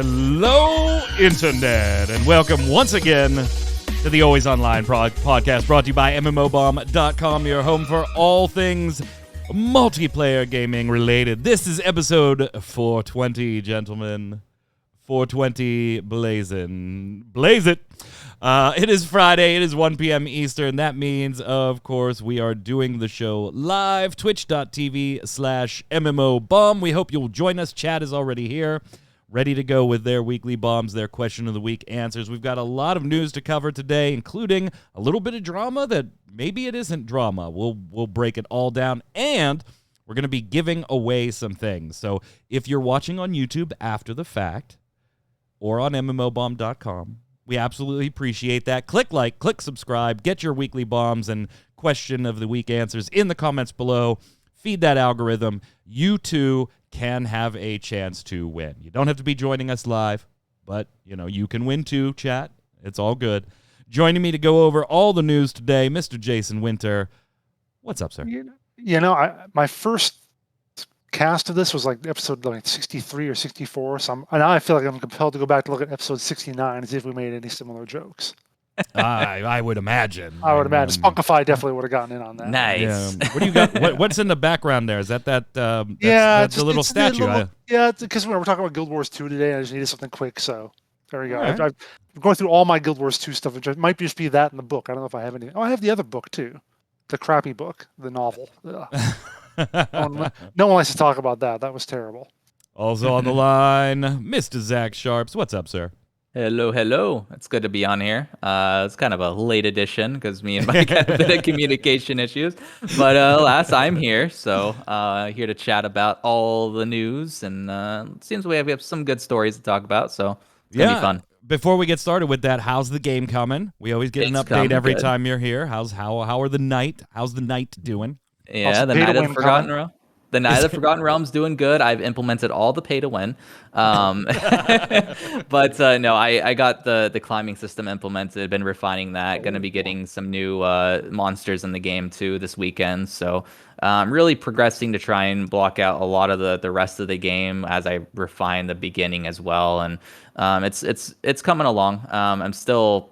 Hello, Internet, and welcome once again to the Always Online podcast brought to you by MMOBomb.com, your home for all things multiplayer gaming related. This is episode 420, gentlemen. 420 blazing. Blaze it. It is Friday. It is 1 p.m. Eastern. That means, of course, we are doing the show live, twitch.tv/MMOBomb. We hope you'll join us. Chad is already here, ready to go with their weekly bombs, their question of the week answers. We've got a lot of news to cover today, including a little bit of drama that maybe it isn't drama. We'll break it all down, and we're going to be giving away some things. So if you're watching on YouTube after the fact or on MMOBomb.com, we absolutely appreciate that. Click like, click subscribe, get your weekly bombs and question of the week answers in the comments below. Feed that algorithm. You too can have a chance to win. You don't have to be joining us live, but you can win too, chat. It's all good. Joining me to go over all the news today, Mr. Jason Winter. What's up, sir? My first cast of this was like episode 63 or 64. So now I feel like I'm compelled to go back to look at episode 69 and see if we made any similar jokes. I would imagine. Spunkify definitely would have gotten in on that. Nice. Yeah. What do you got? What's in the background there? Is that's the little statue? Because we're talking about Guild Wars 2 today, and I just needed something quick. So there we go. Right. I'm going through all my Guild Wars 2 stuff, which might just be that in the book. I don't know if I have any. Oh, I have the other book too, the crappy book, the novel. No one likes to talk about that. That was terrible. Also on the line, Mr. Zach Sharps. What's up, sir? Hello. It's good to be on here. It's kind of a late edition because me and Mike had a bit of communication issues. But alas, I'm here. So here to chat about all the news. And it seems we have some good stories to talk about. So it's going to be fun. Before we get started with that, how's the game coming? We always get an update every time you're here. How's the night? How's the night doing? Yeah, the Night of the Forgotten Realm. The Night of the Forgotten Realm's doing good. I've implemented all the pay to win. But no, I got the climbing system implemented, been refining that. Going to be getting some new monsters in the game too this weekend. So I'm really progressing to try and block out a lot of the rest of the game as I refine the beginning as well. And it's coming along. I'm still,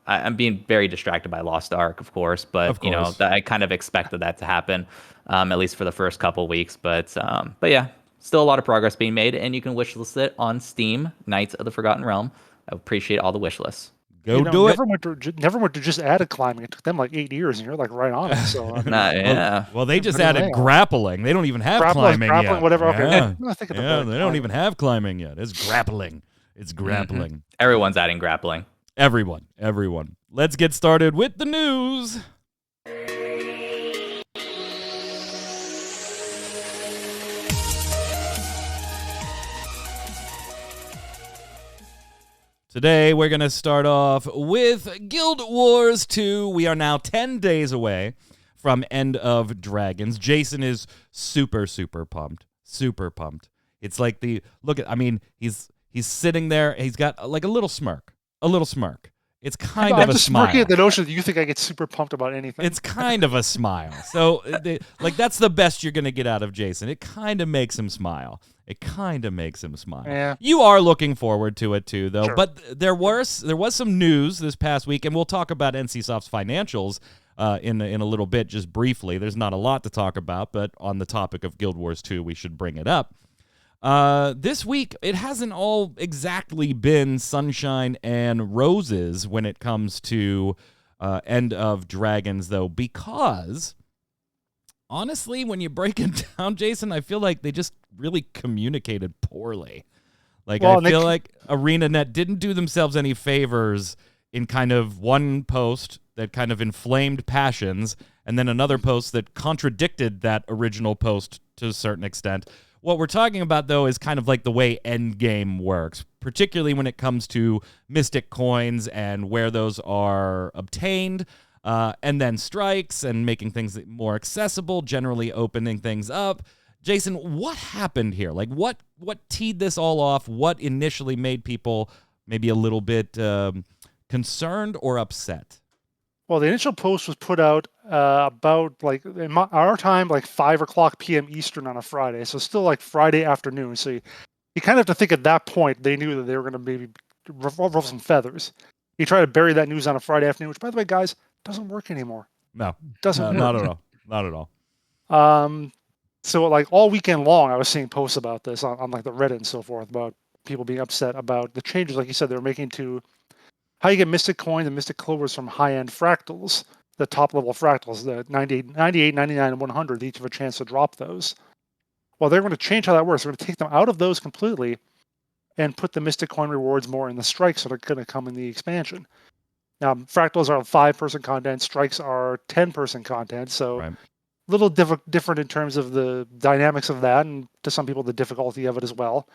I'm being very distracted by Lost Ark, of course, but I kind of expected that to happen. At least for the first couple weeks, but yeah, still a lot of progress being made, and you can wishlist it on Steam. Knights of the Forgotten Realm. I appreciate all the wish lists. Do it. Never went to just added climbing. It took them like 8 years, and you're like right on it. So yeah. Well, they just added grappling. They don't even have climbing yet. Whatever. Yeah. Okay. They don't even have climbing yet. It's grappling. Mm-hmm. Everyone's adding grappling. Everyone. Let's get started with the news. Today, we're going to start off with Guild Wars 2. We are now 10 days away from End of Dragons. Jason is super, super pumped. Super pumped. It's like he's sitting there. He's got like a little smirk. It's kind of a smile. I'm just smirking at the notion that you think I get super pumped about anything. It's kind of a smile. So, that's the best you're going to get out of Jason. It kind of makes him smile. Yeah. You are looking forward to it too, though. Sure. But there was some news this past week, and we'll talk about NCSoft's financials in a little bit, just briefly. There's not a lot to talk about, but on the topic of Guild Wars 2, we should bring it up. This week, it hasn't all exactly been sunshine and roses when it comes to End of Dragons, though, because honestly, when you break it down, Jason, I feel like they just really communicated poorly. I feel like ArenaNet didn't do themselves any favors in kind of one post that kind of inflamed passions and then another post that contradicted that original post to a certain extent. What we're talking about, though, is kind of like the way Endgame works, particularly when it comes to Mystic coins and where those are obtained, and then strikes and making things more accessible, generally opening things up. Jason, what happened here? What teed this all off? What initially made people maybe a little bit concerned or upset? Well, the initial post was put out about our time, 5 o'clock p.m. Eastern on a Friday. So still like Friday afternoon. So You kind of have to think at that point they knew that they were going to maybe ruffle some feathers. You try to bury that news on a Friday afternoon, which, by the way, guys, doesn't work anymore. No, Doesn't work. not at all. Not at all. So like all weekend long, I was seeing posts about this on like the Reddit and so forth about people being upset about the changes, like you said, they were making to how you get Mystic Coins and Mystic Clovers from high-end fractals, the top-level fractals, the 98, 99, and 100, each have a chance to drop those. Well, they're going to change how that works. They're going to take them out of those completely and put the Mystic Coin rewards more in the strikes that are going to come in the expansion. Now, fractals are 5-person content, strikes are 10-person content, so Right. a little different in terms of the dynamics of that, and to some people, the difficulty of it as well.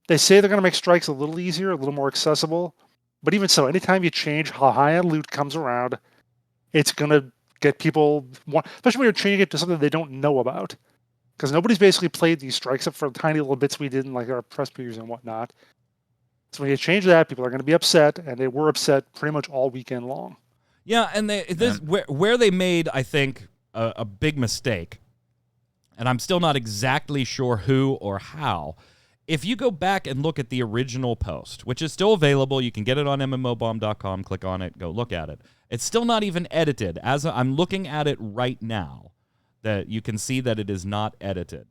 They say they're going to make strikes a little easier, a little more accessible. But even so, anytime you change how high-end loot comes around, it's going to get people, especially when you're changing it to something they don't know about. Because nobody's basically played these strikes except for the tiny little bits we did in like our press previews and whatnot. So when you change that, people are going to be upset, and they were upset pretty much all weekend long. Yeah, and where they made, I think, a big mistake, and I'm still not exactly sure who or how. If you go back and look at the original post, which is still available, you can get it on mmobomb.com, click on it, go look at it. It's still not even edited. As I'm looking at it right now, that you can see that it is not edited.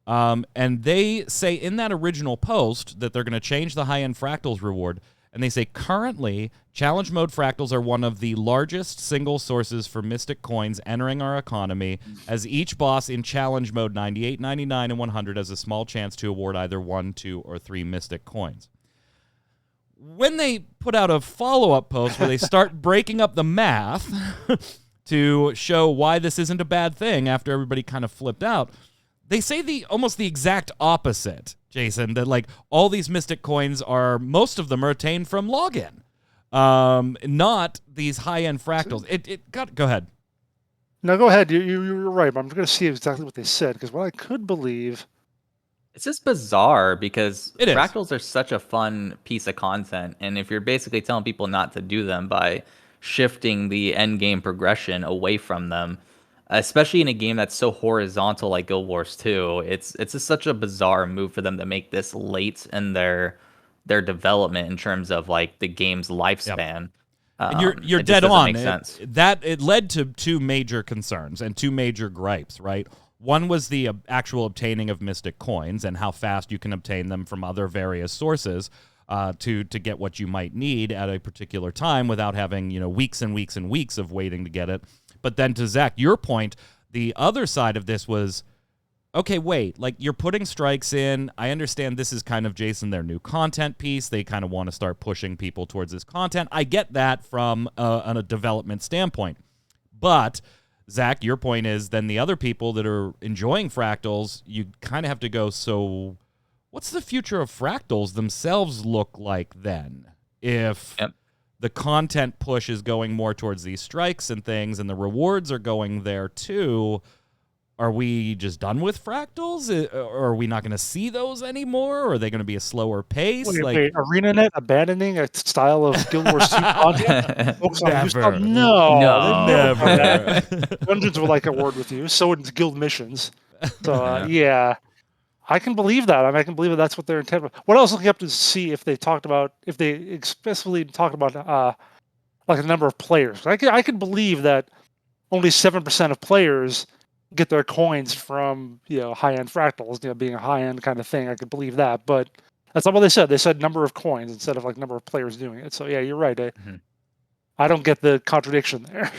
And they say in that original post that they're going to change the high-end fractals reward, and they say currently challenge mode fractals are one of the largest single sources for mystic coins entering our economy, as each boss in challenge mode 98, 99, and 100 has a small chance to award either 1, 2, or 3 mystic coins. When they put out a follow-up post where they start breaking up the math to show why this isn't a bad thing after everybody kind of flipped out, they say almost the exact opposite, Jason, that like all these mystic coins most of them are obtained from login, not these high-end fractals. Go ahead. No, go ahead. You're right, but I'm going to see exactly what they said, because what I could believe... It's just bizarre because It is. fractals are such a fun piece of content, and if you're basically telling people not to do them by shifting the end game progression away from them, especially in a game that's so horizontal like Guild Wars 2, it's just such a bizarre move for them to make this late in their development in terms of like the game's lifespan. And you're It just dead doesn't on. make sense. It led to two major concerns and two major gripes, right? One was the actual obtaining of mystic coins and how fast you can obtain them from other various sources to get what you might need at a particular time without having weeks and weeks and weeks of waiting to get it. But then to Zach, your point, the other side of this was, okay, wait, like you're putting strikes in. I understand this is kind of, Jason, their new content piece. They kind of want to start pushing people towards this content. I get that from a development standpoint. But Zach, your point is then the other people that are enjoying fractals, you kind of have to go, so what's the future of fractals themselves look like then? If the content push is going more towards these strikes and things and the rewards are going there too, are we just done with fractals? Or are we not going to see those anymore? Or are they going to be a slower pace? Wait, ArenaNet abandoning a style of Guild Wars 2 content? Focus on new stuff? No, never. Dungeons would like a word with you. So would Guild missions. So yeah, I can believe that. I mean, I can believe that that's what their intent was. What I was looking up to see if they explicitly talked about like the number of players. I could believe that only 7% of players get their coins from high-end fractals, being a high-end kind of thing. I could believe that, but that's not what they said. They said number of coins instead of like number of players doing it. So yeah, you're right. I don't get the contradiction there.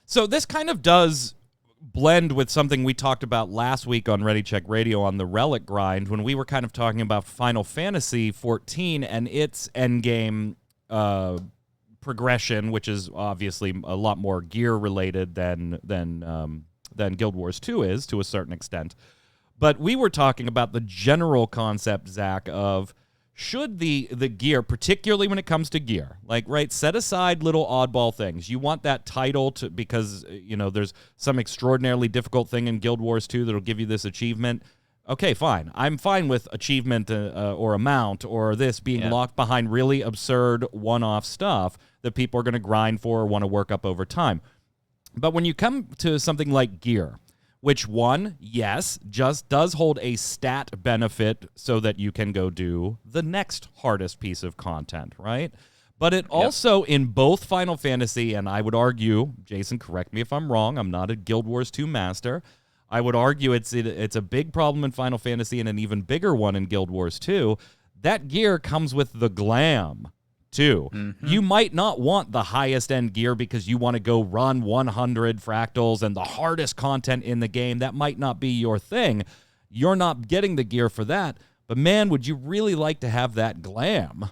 So this kind of does blend with something we talked about last week on Ready Check Radio on the Relic grind when we were kind of talking about Final Fantasy XIV and its endgame progression, which is obviously a lot more gear related than Guild Wars 2 is to a certain extent. But we were talking about the general concept, Zach, of should the gear, particularly when it comes to gear, set aside little oddball things. You want that title because there's some extraordinarily difficult thing in Guild Wars 2 that'll give you this achievement. Okay, fine. I'm fine with achievement or amount or this being locked behind really absurd one-off stuff that people are going to grind for or want to work up over time. But when you come to something like gear, which one, yes, just does hold a stat benefit so that you can go do the next hardest piece of content, right? But it also, in both Final Fantasy, and I would argue, Jason, correct me if I'm wrong, I'm not a Guild Wars 2 master, I would argue it's a big problem in Final Fantasy and an even bigger one in Guild Wars 2. That gear comes with the glam, too. Mm-hmm. You might not want the highest end gear because you want to go run 100 fractals and the hardest content in the game. That might not be your thing. You're not getting the gear for that. But man, would you really like to have that glam?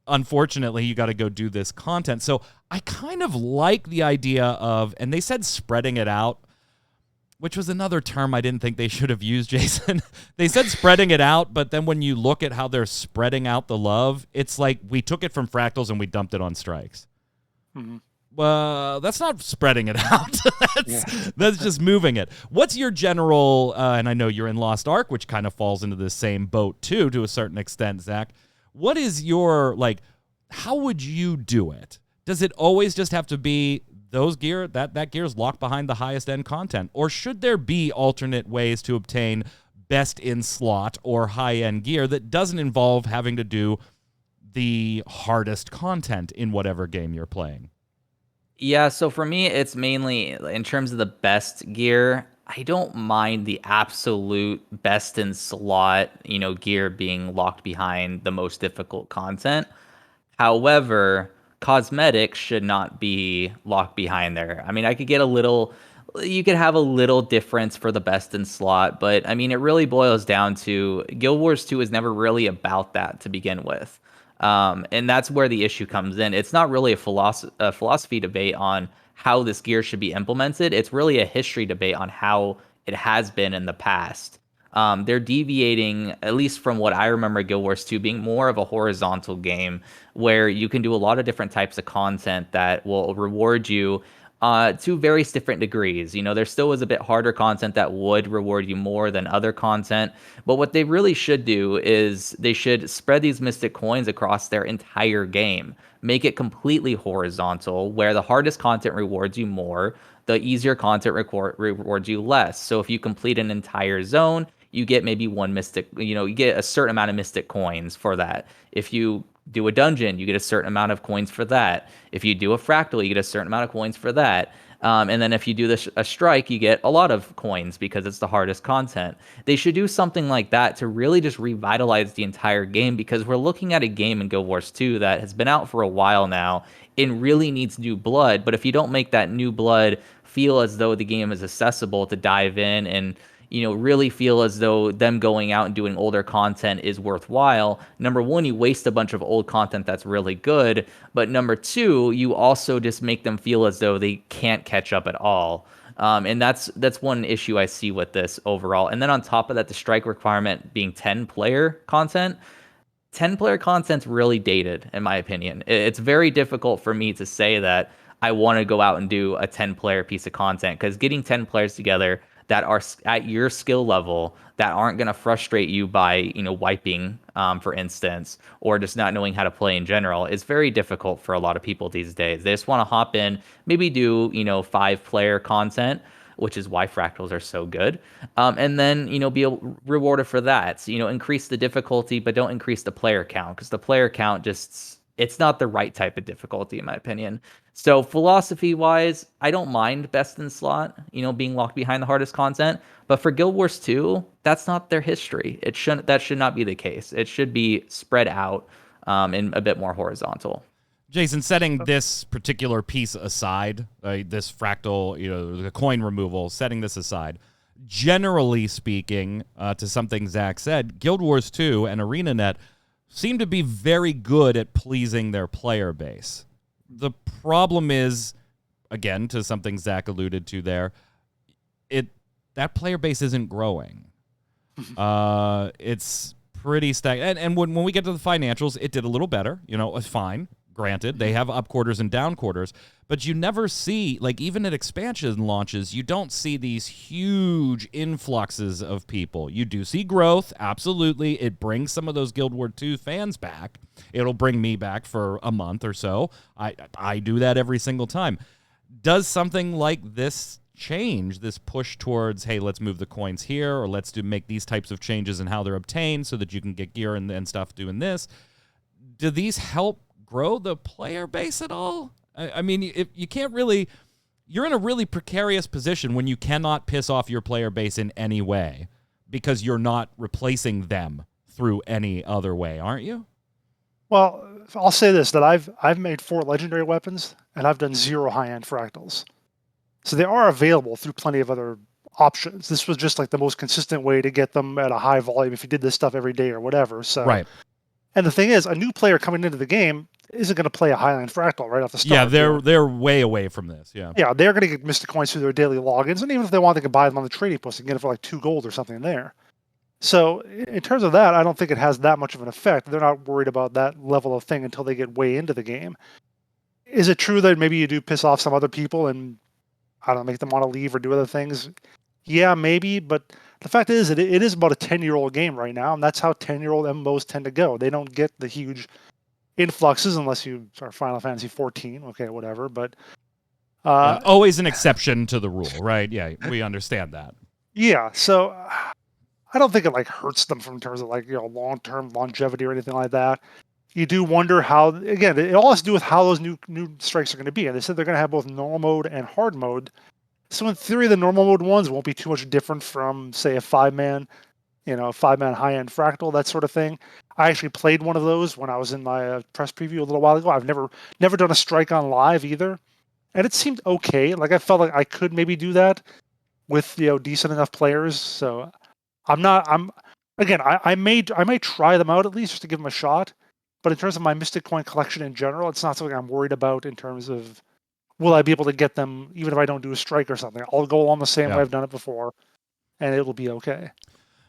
Unfortunately, you got to go do this content. So I kind of like the idea of, and they said spreading it out, which was another term I didn't think they should have used, Jason. They said spreading it out, but then when you look at how they're spreading out the love, it's like we took it from fractals and we dumped it on strikes. Mm-hmm. Well, that's not spreading it out. That's just moving it. What's your general, and I know you're in Lost Ark, which kind of falls into the same boat too, to a certain extent, Zach. What is your, how would you do it? Does it always just have to be those gear, that gear is locked behind the highest end content? Or should there be alternate ways to obtain best in slot or high end gear that doesn't involve having to do the hardest content in whatever game you're playing? Yeah, so for me, it's mainly in terms of the best gear. I don't mind the absolute best in slot, gear being locked behind the most difficult content. However, cosmetics should not be locked behind there. I mean, you could have a little difference for the best in slot, but I mean, it really boils down to Guild Wars 2 is never really about that to begin with. And that's where the issue comes in. It's not really a philosophy debate on how this gear should be implemented. It's really a history debate on how it has been in the past. They're deviating, at least from what I remember Guild Wars 2 being more of a horizontal game where you can do a lot of different types of content that will reward you to various different degrees. There still is a bit harder content that would reward you more than other content. But what they really should do is they should spread these mystic coins across their entire game. Make it completely horizontal, where the hardest content rewards you more, the easier content rewards you less. So if you complete an entire zone, you get maybe one mystic, you get a certain amount of mystic coins for that. If you do a dungeon, you get a certain amount of coins for that. If you do a fractal, you get a certain amount of coins for that. And then if you do a strike, you get a lot of coins because it's the hardest content. They should do something like that to really just revitalize the entire game, because we're looking at a game in Guild Wars 2 that has been out for a while now and really needs new blood. But if you don't make that new blood feel as though the game is accessible to dive in and really feel as though them going out and doing older content is worthwhile, number one, you waste a bunch of old content that's really good. But number two, you also just make them feel as though they can't catch up at all. And that's one issue I see with this overall. And then on top of that, the strike requirement being 10-player content. 10-player content's really dated, in my opinion. It's very difficult for me to say that I want to go out and do a 10-player piece of content, because getting 10 players together that are at your skill level, that aren't going to frustrate you by, wiping, for instance, or just not knowing how to play in general, is very difficult for a lot of people these days. They just want to hop in, maybe do, 5-player content, which is why fractals are so good. And then, be rewarded for that. So, increase the difficulty, but don't increase the player count, because the player count it's not the right type of difficulty, in my opinion. So philosophy-wise, I don't mind best in slot, being locked behind the hardest content. But for Guild Wars 2, that's not their history. That should not be the case. It should be spread out and a bit more horizontal. Jason, setting this particular piece aside, this fractal, the coin removal, setting this aside, generally speaking, to something Zach said, Guild Wars 2 and ArenaNet seem to be very good at pleasing their player base. The problem is, again, to something Zach alluded to there, that player base isn't growing. It's pretty stagnant. And when we get to the financials, it did a little better. It's fine. Granted, they have up quarters and down quarters, but you never see, even at expansion launches, you don't see these huge influxes of people. You do see growth, absolutely. It brings some of those Guild Wars 2 fans back. It'll bring me back for a month or so. I do that every single time. Does something like this change, this push towards, hey, let's move the coins here, or let's make these types of changes in how they're obtained so that you can get gear and stuff doing this, do these help grow the player base at all? I mean, if you can't really, you're in a really precarious position when you cannot piss off your player base in any way because you're not replacing them through any other way, aren't you? Well, I'll say this, that I've made 4 legendary weapons, and I've done 0 high-end fractals. So they are available through plenty of other options. This was just like the most consistent way to get them at a high volume if you did this stuff every day or whatever. So, right. And the thing is, a new player coming into the game isn't going to play a high-end fractal right off the start. Yeah, they're way away from this. Yeah. Yeah, they're going to get Mystic Coins through their daily logins, and even if they want, they can buy them on the trading post and get it for like 2 gold or something there. So in terms of that, I don't think it has that much of an effect. They're not worried about that level of thing until they get way into the game. Is it true that maybe you do piss off some other people and, I don't know, make them want to leave or do other things? Yeah, maybe, but the fact is, it is about a 10-year-old game right now, and that's how 10-year-old MMOs tend to go. They don't get the huge influxes unless you are Final Fantasy 14, okay, whatever, but... always an exception to the rule, right? Yeah, we understand that. Yeah, so... I don't think it like hurts them from terms of like, you know, long-term longevity or anything like that. You do wonder how, again, it all has to do with how those new strikes are going to be. And they said they're going to have both normal mode and hard mode. So in theory, the normal mode ones won't be too much different from, say, a 5-man, you know, a 5-man high-end fractal, that sort of thing. I actually played one of those when I was in my press preview a little while ago. I've never done a strike on live either. And it seemed okay. Like I felt like I could maybe do that with, you know, decent enough players. So... I may try them out at least just to give them a shot. But in terms of my Mystic Coin collection in general, it's not something I'm worried about in terms of will I be able to get them even if I don't do a strike or something. I'll go along the same way I've done it before, and it'll be okay.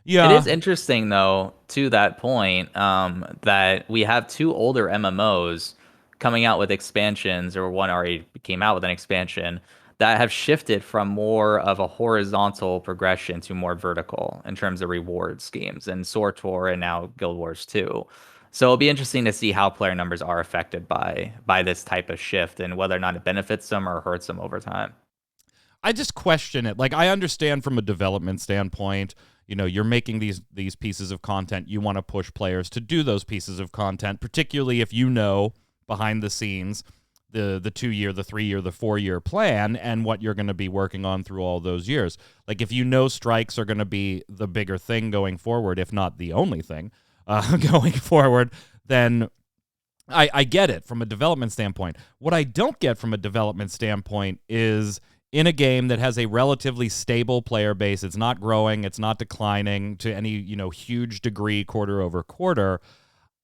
Yeah, it is interesting though, to that point, that we have 2 older MMOs coming out with expansions, or one already came out with an expansion, that have shifted from more of a horizontal progression to more vertical in terms of reward schemes, and SWTOR and now Guild Wars 2. So it'll be interesting to see how player numbers are affected by this type of shift and whether or not it benefits them or hurts them over time. I just question it. Like, I understand from a development standpoint, you know, you're making these pieces of content. You want to push players to do those pieces of content, particularly if you know behind the scenes the 2-year, the 3-year, the 4-year plan and what you're going to be working on through all those years. Like, if you know strikes are going to be the bigger thing going forward, if not the only thing going forward, then I get it from a development standpoint. What I don't get from a development standpoint is in a game that has a relatively stable player base, it's not growing, it's not declining to any, you know, huge degree quarter over quarter,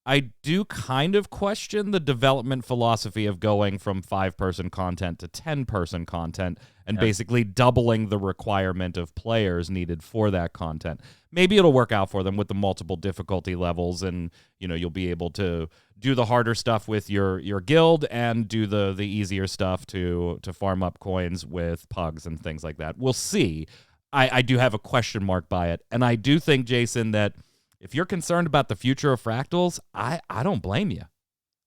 I do kind of question the development philosophy of going from 5-person content to 10-person content and basically doubling the requirement of players needed for that content. Maybe it'll work out for them with the multiple difficulty levels, and you know, you'll be able to do the harder stuff with your guild and do the easier stuff to farm up coins with pugs and things like that. We'll see. I do have a question mark by it, and I do think, Jason, that if you're concerned about the future of fractals, I don't blame you.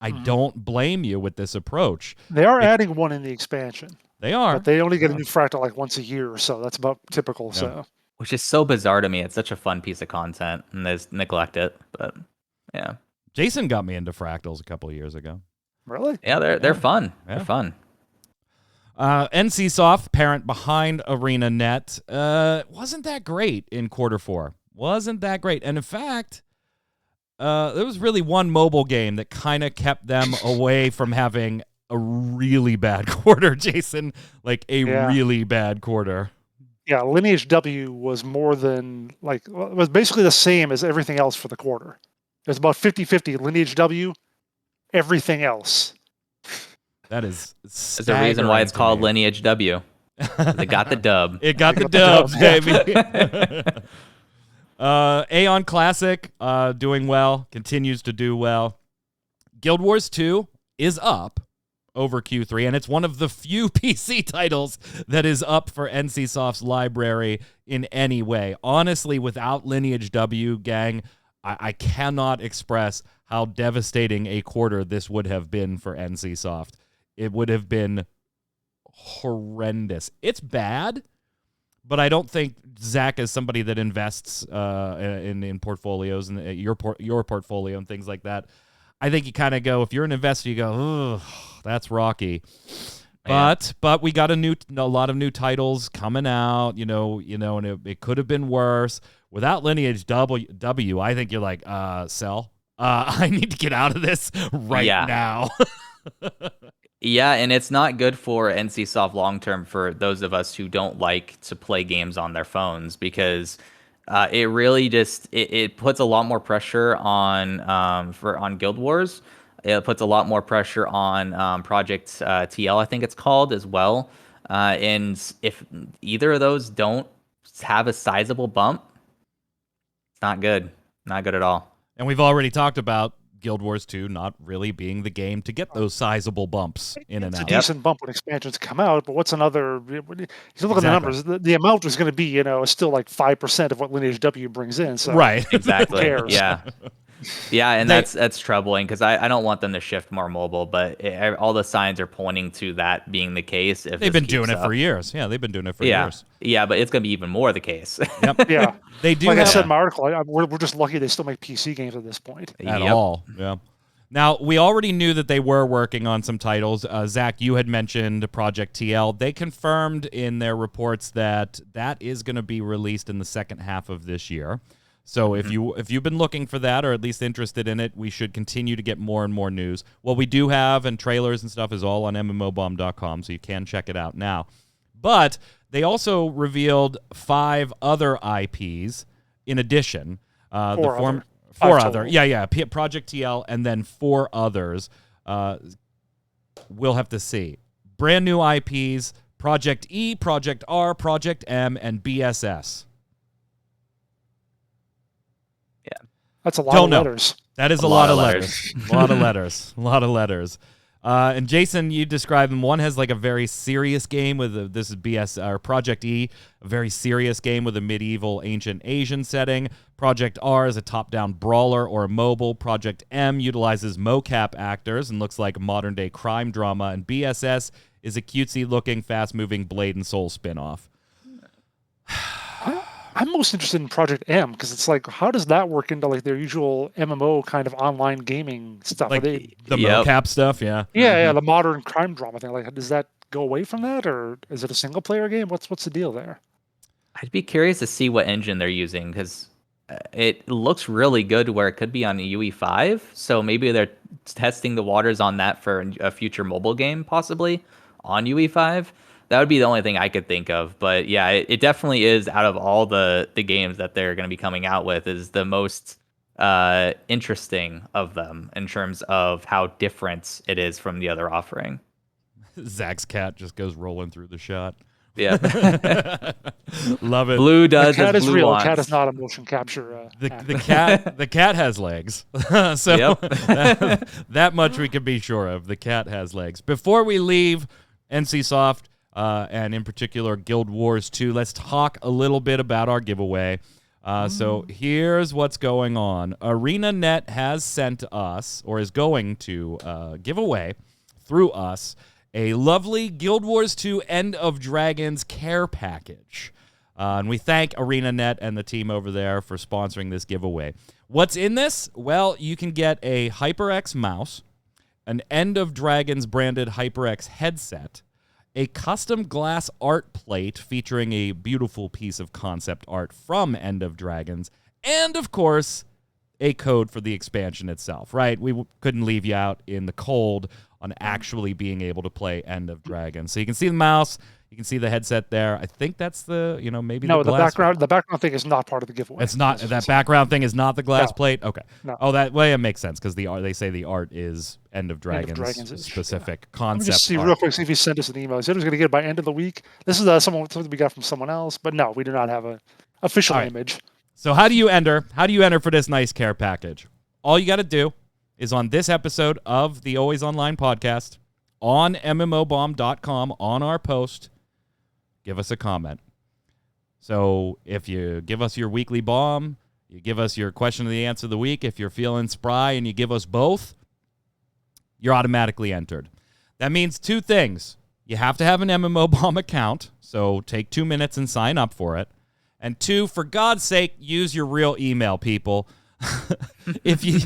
I don't blame you with this approach. They are adding one in the expansion. They are. But they only get a new fractal like once a year or so. That's about typical. Yeah. So, which is so bizarre to me. It's such a fun piece of content, and they neglect it. But yeah, Jason got me into fractals a couple of years ago. Really? Yeah, they're fun. Yeah. They're fun. NCSoft, parent behind ArenaNet, wasn't that great in Q4. Wasn't that great. And in fact, there was really one mobile game that kind of kept them away from having a really bad quarter, Jason. Like a really bad quarter. Yeah, Lineage W was more than, like, it was basically the same as everything else for the quarter. It was about 50-50 Lineage W, everything else. That is There's a reason why it's called Lineage W. It got the dub. It got the dub, baby. Aeon Classic, doing well, continues to do well. Guild Wars 2 is up over Q3, and it's one of the few PC titles that is up for NCSoft's library in any way. Honestly, without Lineage W, gang, I cannot express how devastating a quarter this would have been for NCSoft. It would have been horrendous. It's bad. but I don't think Zach is somebody that invests in portfolios and your portfolio and things like that. I think you kind of go, if you're an investor, you go, oh, that's rocky. But we got a lot of new titles coming out, and it could have been worse. Without Lineage W, I think you're like, sell. I need to get out of this right now. Yeah, and it's not good for NCSoft long term for those of us who don't like to play games on their phones, because it really just it puts a lot more pressure on Guild Wars. It puts a lot more pressure on Project TL, I think it's called, as well. And if either of those don't have a sizable bump, it's not good. Not good at all. And we've already talked about Guild Wars 2 not really being the game to get those sizable bumps in and out. It's a decent bump when expansions come out, but what's another? You look at the numbers. The amount is going to be, still like 5% of what Lineage W brings in. So right, exactly. Who cares? Yeah, and that's troubling, because I don't want them to shift more mobile, but all the signs are pointing to that being the case. If they've been doing it for years. Yeah, they've been doing it for years. Yeah, but it's going to be even more the case. Yep. Yeah. They do. Like I said in my article, we're just lucky they still make PC games at this point. At all. Yeah. Now, we already knew that they were working on some titles. Zach, you had mentioned Project TL. They confirmed in their reports that is going to be released in the second half of this year. So if you've been looking for that, or at least interested in it, we should continue to get more and more news. What we do have and trailers and stuff is all on mmobomb.com, so you can check it out now. But they also revealed 5 other IPs in addition. Project TL, and then 4 others. We'll have to see. Brand new IPs: Project E, Project R, Project M, and BSS. That's a lot of letters. That is a lot of letters. A lot of letters. A lot of letters. And Jason, you described them. One has like a very serious game with this is Project E, a very serious game with a medieval ancient Asian setting. Project R is a top-down brawler or a mobile. Project M utilizes mocap actors and looks like a modern-day crime drama. And BSS is a cutesy-looking, fast-moving Blade and Soul spin-off. I'm most interested in Project M, because it's like, how does that work into like their usual MMO kind of online gaming stuff? Like the mocap stuff, yeah. Yeah, the modern crime drama thing. Like, does that go away from that, or is it a single player game? What's the deal there? I'd be curious to see what engine they're using, because it looks really good where it could be on UE5. So maybe they're testing the waters on that for a future mobile game, possibly on UE5. That would be the only thing I could think of. But yeah, it definitely is, out of all the games that they're going to be coming out with, is the most interesting of them in terms of how different it is from the other offering. Zach's cat just goes rolling through the shot. Yeah. Love it. Blue does the cat as is Blue real. wants. The cat is not a motion capture. The cat has legs. So that much we can be sure of. The cat has legs. Before we leave NCSoft, and in particular Guild Wars 2, let's talk a little bit about our giveaway. So here's what's going on. ArenaNet has sent us, or is going to give away through us, a lovely Guild Wars 2 End of Dragons care package. And we thank ArenaNet and the team over there for sponsoring this giveaway. What's in this? Well, you can get a HyperX mouse, an End of Dragons branded HyperX headset, a custom glass art plate featuring a beautiful piece of concept art from End of Dragons, and, of course, a code for the expansion itself, right? We couldn't leave you out in the cold on actually being able to play End of Dragons. So you can see the mouse, you can see the headset there. I think that's maybe no, the glass. the background thing is not part of the giveaway. It's not, that background thing is not the glass plate? Okay. No. Oh, that way it makes sense, because they say the art is End of Dragons specific concept. Let me just see real quick, see if he sent us an email. He said he was going to get it by end of the week. This is something we got from someone else, but no, we do not have an official image. So how do you enter? How do you enter for this nice care package? All you got to do is on this episode of the Always Online podcast, on mmobomb.com, on our post, give us a comment. So if you give us your weekly bomb, you give us your question of the answer of the week, if you're feeling spry and you give us both, you're automatically entered. That means 2 things. you have to have an MMO Bomb account, so take 2 minutes and sign up for it. And 2, for God's sake, use your real email, people. If you,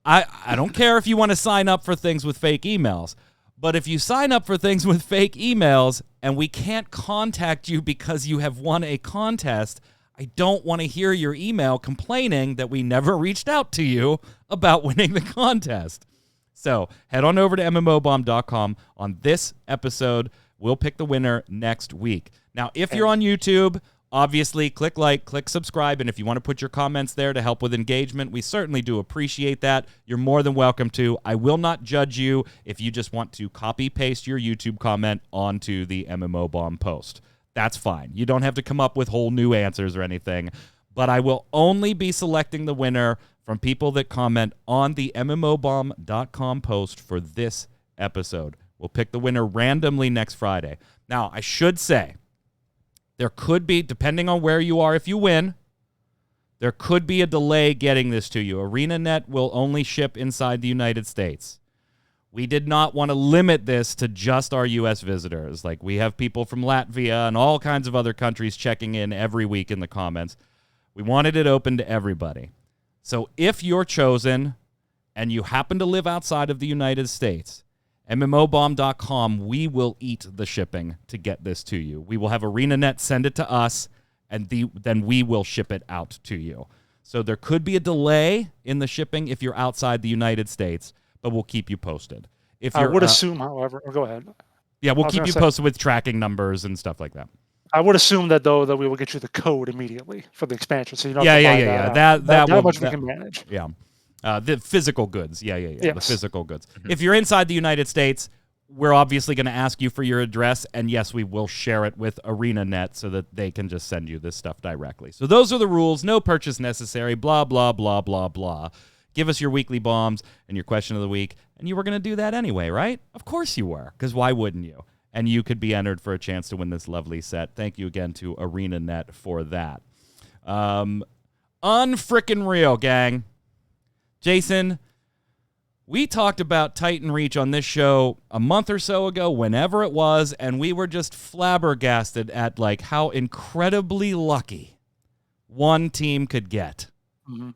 I don't care if you want to sign up for things with fake emails, but if you sign up for things with fake emails and we can't contact you because you have won a contest, I don't want to hear your email complaining that we never reached out to you about winning the contest. So head on over to mmobomb.com. On this episode, we'll pick the winner next week. Now, if you're on YouTube, obviously click like, click subscribe, and if you want to put your comments there to help with engagement, we certainly do appreciate that. You're more than welcome to. I will not judge you if you just want to copy-paste your YouTube comment onto the MMO Bomb post. That's fine. You don't have to come up with whole new answers or anything, but I will only be selecting the winner from people that comment on the mmobomb.com post for this episode. We'll pick the winner randomly next Friday. Now, I should say, there could be, depending on where you are if you win, there could be a delay getting this to you. ArenaNet will only ship inside the United States. We did not want to limit this to just our U.S. visitors. Like, we have people from Latvia and all kinds of other countries checking in every week in the comments. We wanted it open to everybody. So if you're chosen and you happen to live outside of the United States, mmobomb.com, we will eat the shipping to get this to you. We will have ArenaNet send it to us, and then we will ship it out to you. So there could be a delay in the shipping if you're outside the United States, but we'll keep you posted. If I you're, would assume, however, go ahead. Yeah, we'll keep you posted with tracking numbers and stuff like that. I would assume that, though, that we will get you the code immediately for the expansion, so you don't Yeah. that much we can manage. Yeah. The physical goods. Yeah. Yes. The physical goods. If you're inside the United States, we're obviously going to ask you for your address, and yes, we will share it with ArenaNet so that they can just send you this stuff directly. So those are the rules. No purchase necessary. Blah, blah, blah, blah, blah. Give us your weekly bombs and your question of the week, and you were going to do that anyway, right? Of course you were, because why wouldn't you? And you could be entered for a chance to win this lovely set. Thank you again to ArenaNet for that. Unfrickin' real, gang. Jason, we talked about TitanReach on this show a month or so ago, whenever it was, and we were just flabbergasted at like how incredibly lucky one team could get. Mm-hmm.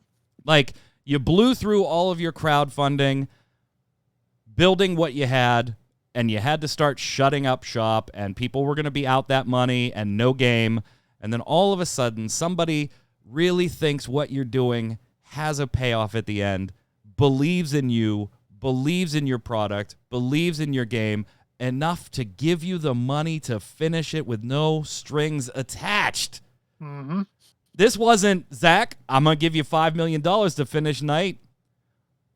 Like, you blew through all of your crowdfunding, building what you had, and you had to start shutting up shop, and people were going to be out that money and no game. And then all of a sudden, somebody really thinks what you're doing has a payoff at the end, believes in you, believes in your product, believes in your game, enough to give you the money to finish it with no strings attached. Mm-hmm. This wasn't, Zach, I'm going to give you $5 million to finish night,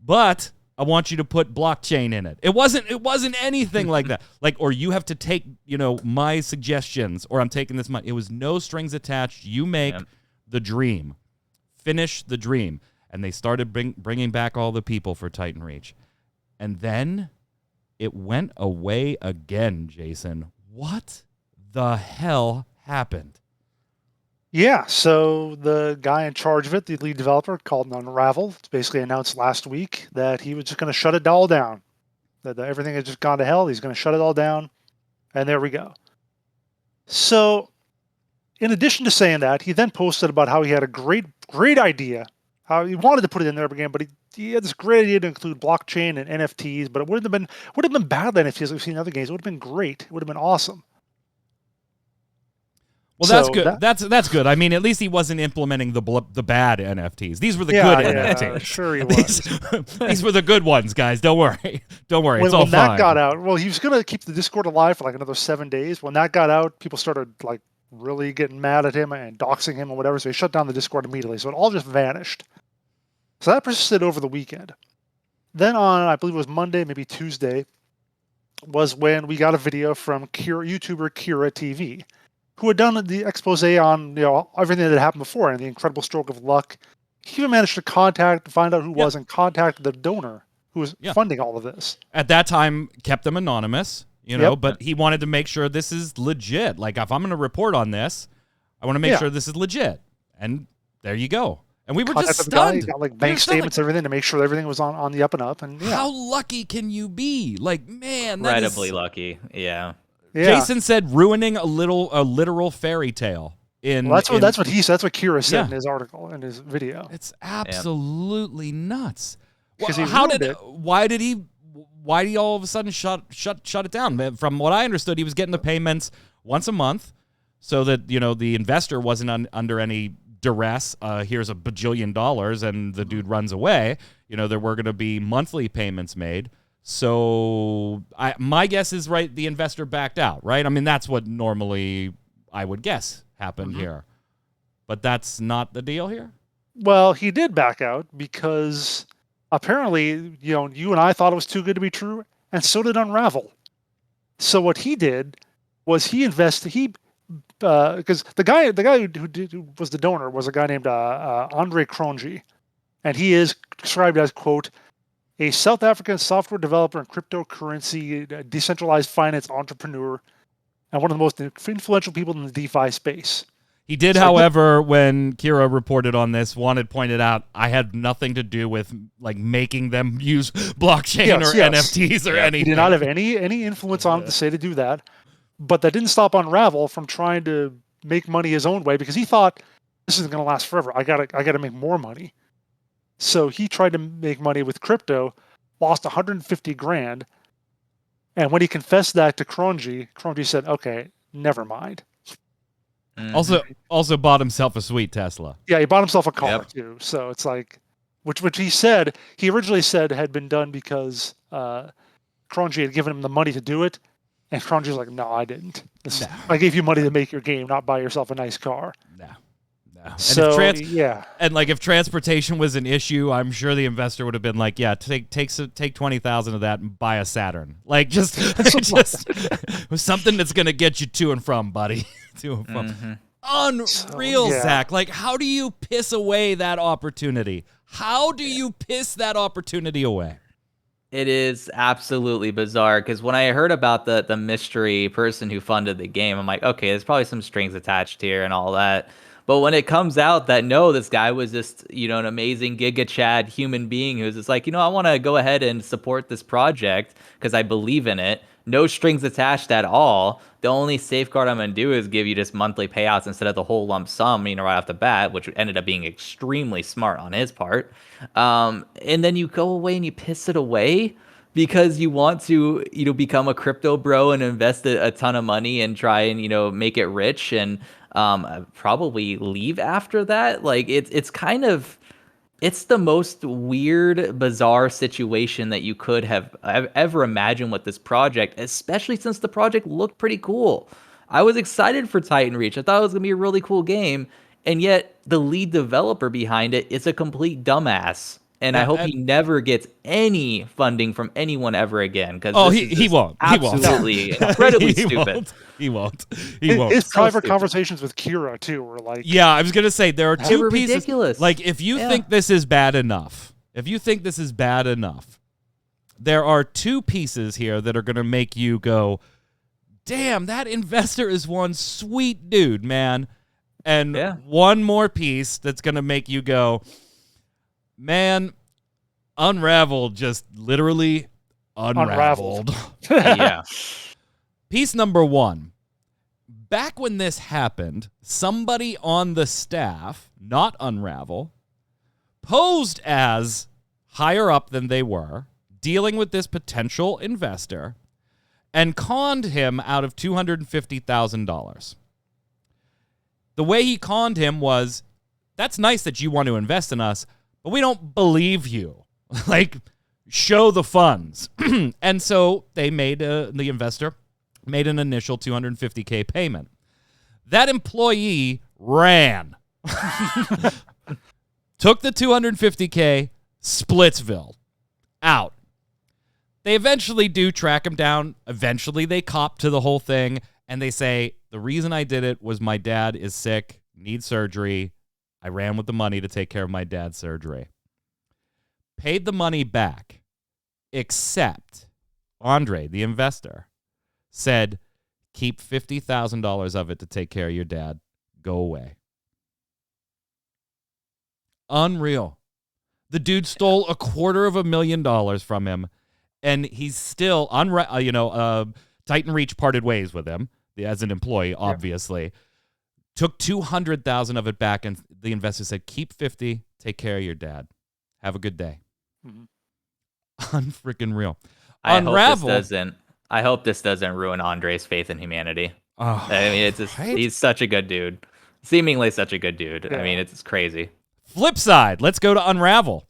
but I want you to put blockchain in it. It wasn't anything like that. Like, or you have to take, my suggestions, or I'm taking this money. It was no strings attached. You make the dream. Finish the dream. And they started bringing back all the people for TitanReach. And then it went away again, Jason. What the hell happened? Yeah, so the guy in charge of it, the lead developer called Unravel, basically announced last week that he was just going to shut it all down. That everything had just gone to hell. He's going to shut it all down. And there we go. So, in addition to saying that, he then posted about how he had a great idea. How he wanted to put it in there again, but he had this great idea to include blockchain and NFTs. But it wouldn't have been bad NFTs we've seen in other games. It would have been great. It would have been awesome. Well, that's good. That's good. I mean, at least he wasn't implementing the bad NFTs. These were the good NFTs. Sure he was. These were the good ones, guys. Don't worry. Don't worry. It's all fine. When that got out, he was going to keep the Discord alive for like another 7 days. When that got out, people started like really getting mad at him and doxing him or whatever. So he shut down the Discord immediately. So it all just vanished. So that persisted over the weekend. Then on, I believe it was Monday, maybe Tuesday, was when we got a video from YouTuber Kira TV, who had done the expose on everything that had happened before and the incredible stroke of luck. He even managed to find out who was and contact the donor who was funding all of this. At that time, kept them anonymous, but he wanted to make sure this is legit. Like, if I'm going to report on this, I want to make sure this is legit. And there you go. And we were just stunned. He got like bank statements, everything to make sure everything was on the up and up. And how lucky can you be? Like, man, incredibly lucky. Yeah. Jason said ruining a literal fairy tale. That's what he said. That's what Kira said in his article, in his video. It's absolutely nuts. Because why did he all of a sudden shut it down? From what I understood, he was getting the payments once a month, so that the investor wasn't under any duress. Here's $1 bajillion, and the dude runs away. There were going to be monthly payments made. So my guess is right. The investor backed out, right? I mean, that's what normally I would guess happened here, but that's not the deal here. Well, he did back out because apparently, you and I thought it was too good to be true, and so did Unravel. So what he did was he invested. Because the guy who was the donor was a guy named Andre Cronje, and he is described as, quote, a South African software developer and cryptocurrency decentralized finance entrepreneur, and one of the most influential people in the DeFi space. He did, however, when Kira reported on this, pointed out, I had nothing to do with making them use blockchain or NFTs or anything. He did not have any influence on him to say to do that. But that didn't stop Unravel from trying to make money his own way, because he thought this isn't going to last forever. I gotta make more money. So he tried to make money with crypto, lost 150 grand. And when he confessed that to Cronje said, okay, never mind. Also bought himself a sweet Tesla. Yeah, he bought himself a car too. So it's which he originally said had been done because Cronje had given him the money to do it. And Cronje's like, no, I didn't. I gave you money to make your game, not buy yourself a nice car. No. So, and if transportation was an issue, I'm sure the investor would have been like, yeah, take 20,000 of that and buy a Saturn. Just something that's going to get you to and from, buddy. To and from. Unreal, Zach. How do you piss away that opportunity? How do you piss that opportunity away? It is absolutely bizarre, because when I heard about the mystery person who funded the game, I'm like, okay, there's probably some strings attached here and all that. But when it comes out that, no, this guy was just, an amazing Giga Chad human being who's just like, I want to go ahead and support this project because I believe in it. No strings attached at all. The only safeguard I'm going to do is give you just monthly payouts instead of the whole lump sum, right off the bat, which ended up being extremely smart on his part. And then you go away and you piss it away because you want to, become a crypto bro and invest a ton of money and try and, make it rich and probably leave after that. It's the most weird, bizarre situation that you could have ever imagined with this project, especially since the project looked pretty cool. I was excited for TitanReach. I thought it was going to be a really cool game, and yet the lead developer behind it is a complete dumbass. And I hope he never gets any funding from anyone ever again. He won't. Absolutely incredibly stupid. He won't. His private conversations with Kira too were yeah, I was gonna say there are two pieces. Ridiculous. If you think this is bad enough, there are two pieces here that are gonna make you go, damn, that investor is one sweet dude, man. And one more piece that's gonna make you go, man, Unravel just literally unraveled. Yeah. Piece number one. Back when this happened, somebody on the staff, not Unravel, posed as higher up than they were, dealing with this potential investor, and conned him out of $250,000. The way he conned him was, that's nice that you want to invest in us, but we don't believe you. Show the funds. And so they the investor made an initial $250K payment. That employee ran. Took the $250K, Splitsville, out. They eventually do track him down. Eventually they cop to the whole thing, and they say, the reason I did it was my dad is sick, needs surgery. I ran with the money to take care of my dad's surgery. Paid the money back, except Andre, the investor, said, keep $50,000 of it to take care of your dad. Go away. Unreal. The dude stole $250,000 from him, and he's still, to TitanReach parted ways with him as an employee, obviously. Took 200,000 of it back, and the investor said, "Keep 50. Take care of your dad. Have a good day." Unfreaking real. Unravel. I hope this doesn't ruin Andre's faith in humanity. Oh, I mean, he's such a good dude. Seemingly such a good dude. Yeah. I mean, it's crazy. Flip side, let's go to Unravel.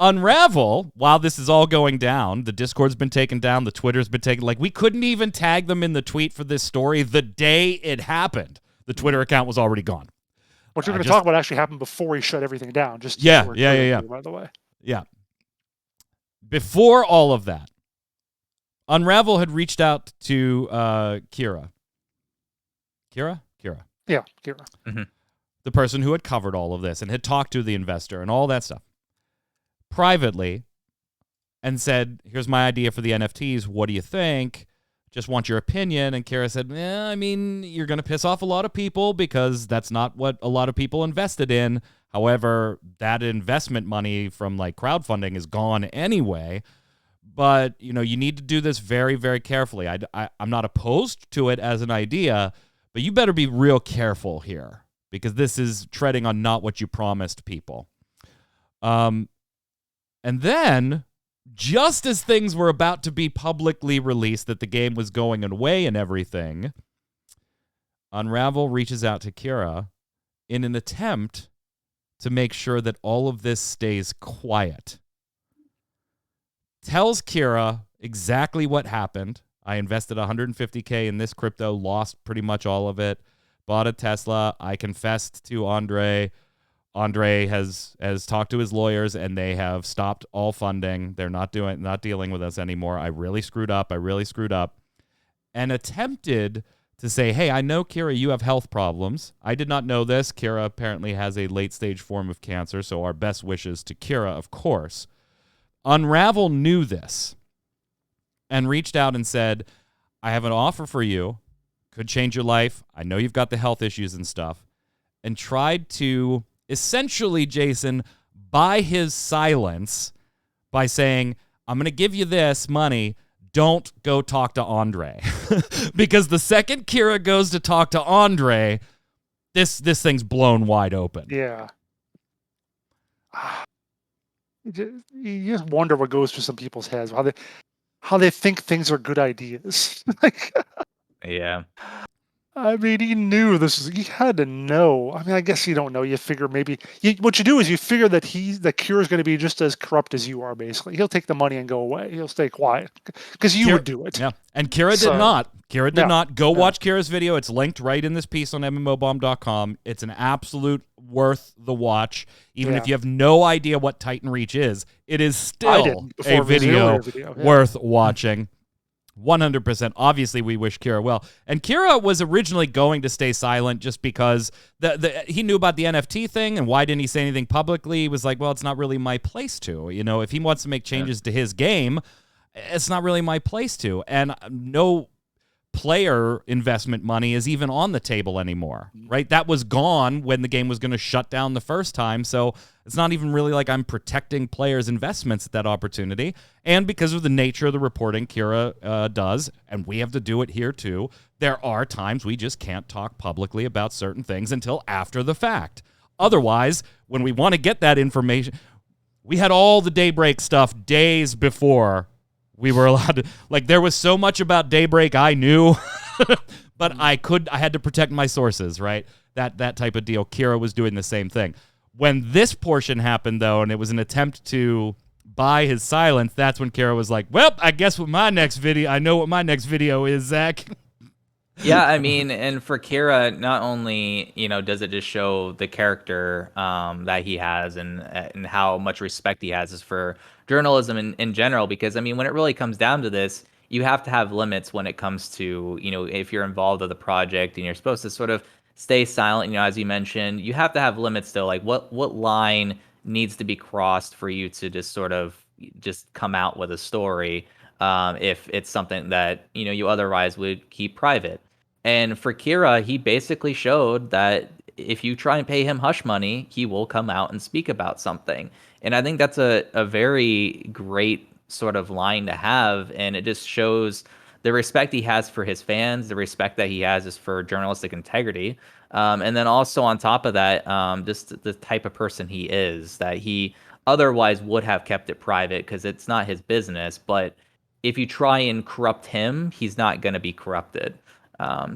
Unravel, while this is all going down, the Discord's been taken down, the Twitter's been taken. Like, we couldn't even tag them in the tweet for this story the day it happened. The Twitter account was already gone. What you're going to talk about actually happened before he shut everything down. Just yeah. By the way, yeah. Before all of that, Unravel had reached out to Kira. Kira? Yeah, Kira. Mm-hmm. The person who had covered all of this and had talked to the investor and all that stuff privately, and said, "Here's my idea for the NFTs. What do you think? Just want your opinion." And Kara said, I mean, you're going to piss off a lot of people because that's not what a lot of people invested in. However, that investment money from like crowdfunding is gone anyway. But, you know, you need to do this very, very carefully. I'm not opposed to it as an idea, but you better be real careful here because this is treading on not what you promised people. And then, just as things were about to be publicly released that the game was going away and everything, Unravel reaches out to Kira in an attempt to make sure that all of this stays quiet. Tells Kira exactly what happened. I invested $150K in this crypto, lost pretty much all of it, bought a Tesla. I confessed to Andre. Andre has talked to his lawyers, and they have stopped all funding. They're not dealing with us anymore. I really screwed up. And attempted to say, hey, I know, Kira, you have health problems. I did not know this. Kira apparently has a late-stage form of cancer, so our best wishes to Kira, of course. Unravel knew this and reached out and said, I have an offer for you. Could change your life. I know you've got the health issues and stuff. And tried to essentially, Jason, buy his silence by saying, I'm going to give you this money. Don't go talk to Andre. Because the second Kira goes to talk to Andre, this thing's blown wide open. Yeah. You just wonder what goes through some people's heads, how they think things are good ideas. Yeah. I mean, he knew this was. He had to know. I mean, I guess you don't know. You figure maybe what you do is you figure that the Cure is going to be just as corrupt as you are. Basically, he'll take the money and go away. He'll stay quiet because you would do it. Yeah, and Kira did not. Kira did not. Go watch Kira's video. It's linked right in this piece on mmobomb.com. It's an absolute worth the watch. Even if you have no idea what TitanReach is, it is still a video worth watching. 100%. Obviously, we wish Kira well. And Kira was originally going to stay silent just because he knew about the NFT thing, and why didn't he say anything publicly? He was like, well, it's not really my place to. You know, if he wants to make changes to his game, it's not really my place to. And no player investment money is even on the table anymore, right? That was gone when the game was going to shut down the first time, so it's not even really like I'm protecting players' investments at that opportunity. And because of the nature of the reporting Kira does, and we have to do it here too, there are times we just can't talk publicly about certain things until after the fact. Otherwise, when we want to get that information, we had all the Daybreak stuff days before we were allowed to, like, there was so much about Daybreak I knew, but I had to protect my sources, right? That type of deal. Kira was doing the same thing. When this portion happened, though, and it was an attempt to buy his silence, that's when Kira was like, well, I guess I know what my next video is, Zach. Yeah, I mean, and for Kira, not only, does it just show the character that he has and how much respect he has for journalism in general, because, I mean, when it really comes down to this, you have to have limits when it comes to, if you're involved with the project and you're supposed to sort of stay silent, as you mentioned, you have to have limits still. Like, what line needs to be crossed for you to just sort of just come out with a story if it's something that, you otherwise would keep private. And for Kira, he basically showed that if you try and pay him hush money, he will come out and speak about something. And I think that's a very great sort of line to have. And it just shows the respect he has for his fans, the respect that he has is for journalistic integrity. And then also on top of that, just the type of person he is, that he otherwise would have kept it private because it's not his business. But if you try and corrupt him, he's not going to be corrupted.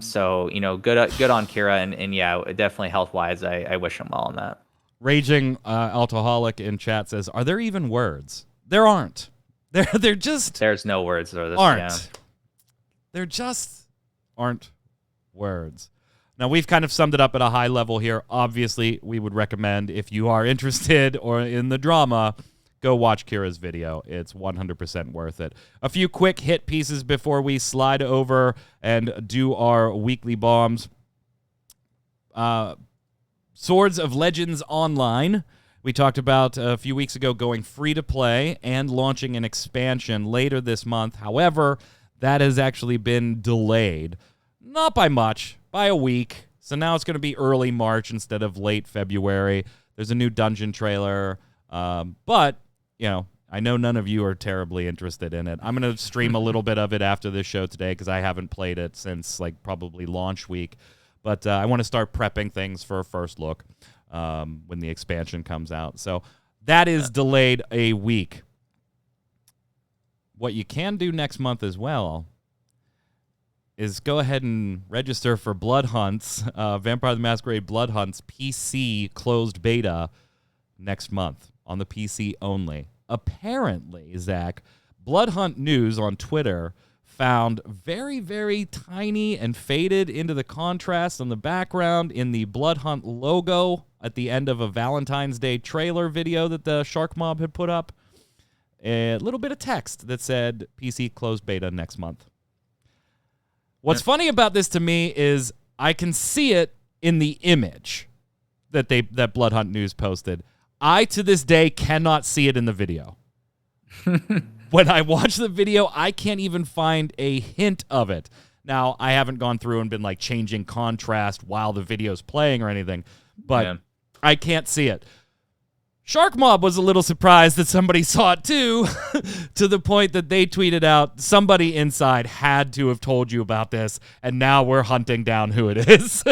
So, good on Kira. And yeah, definitely health-wise, I wish him well on that. Raging Alcoholic in chat says, are there even words? There aren't. They're just... There's no words. Aren't. Yeah. There just aren't words. Now, we've kind of summed it up at a high level here. Obviously, we would recommend, if you are interested or in the drama, go watch Kira's video. It's 100% worth it. A few quick hit pieces before we slide over and do our weekly bombs. Swords of Legends Online. We talked about a few weeks ago going free to play and launching an expansion later this month. However, that has actually been delayed. Not by much, by a week. So now it's going to be early March instead of late February. There's a new dungeon trailer. But, I know none of you are terribly interested in it. I'm going to stream a little bit of it after this show today because I haven't played it since probably launch week. But I want to start prepping things for a first look when the expansion comes out. So that is delayed a week. What you can do next month as well is go ahead and register for Bloodhunt's, Vampire the Masquerade Bloodhunt's PC closed beta next month on the PC only. Apparently, Zach, Bloodhunt News on Twitter found very, very tiny and faded into the contrast on the background in the Bloodhunt logo at the end of a Valentine's Day trailer video that the Shark Mob had put up. A little bit of text that said PC closed beta next month. What's funny about this to me is I can see it in the image that Bloodhunt News posted. I, to this day, cannot see it in the video. When I watch the video, I can't even find a hint of it. Now, I haven't gone through and been changing contrast while the video's playing or anything, but I can't see it. Shark Mob was a little surprised that somebody saw it too, to the point that they tweeted out, somebody inside had to have told you about this, and now we're hunting down who it is.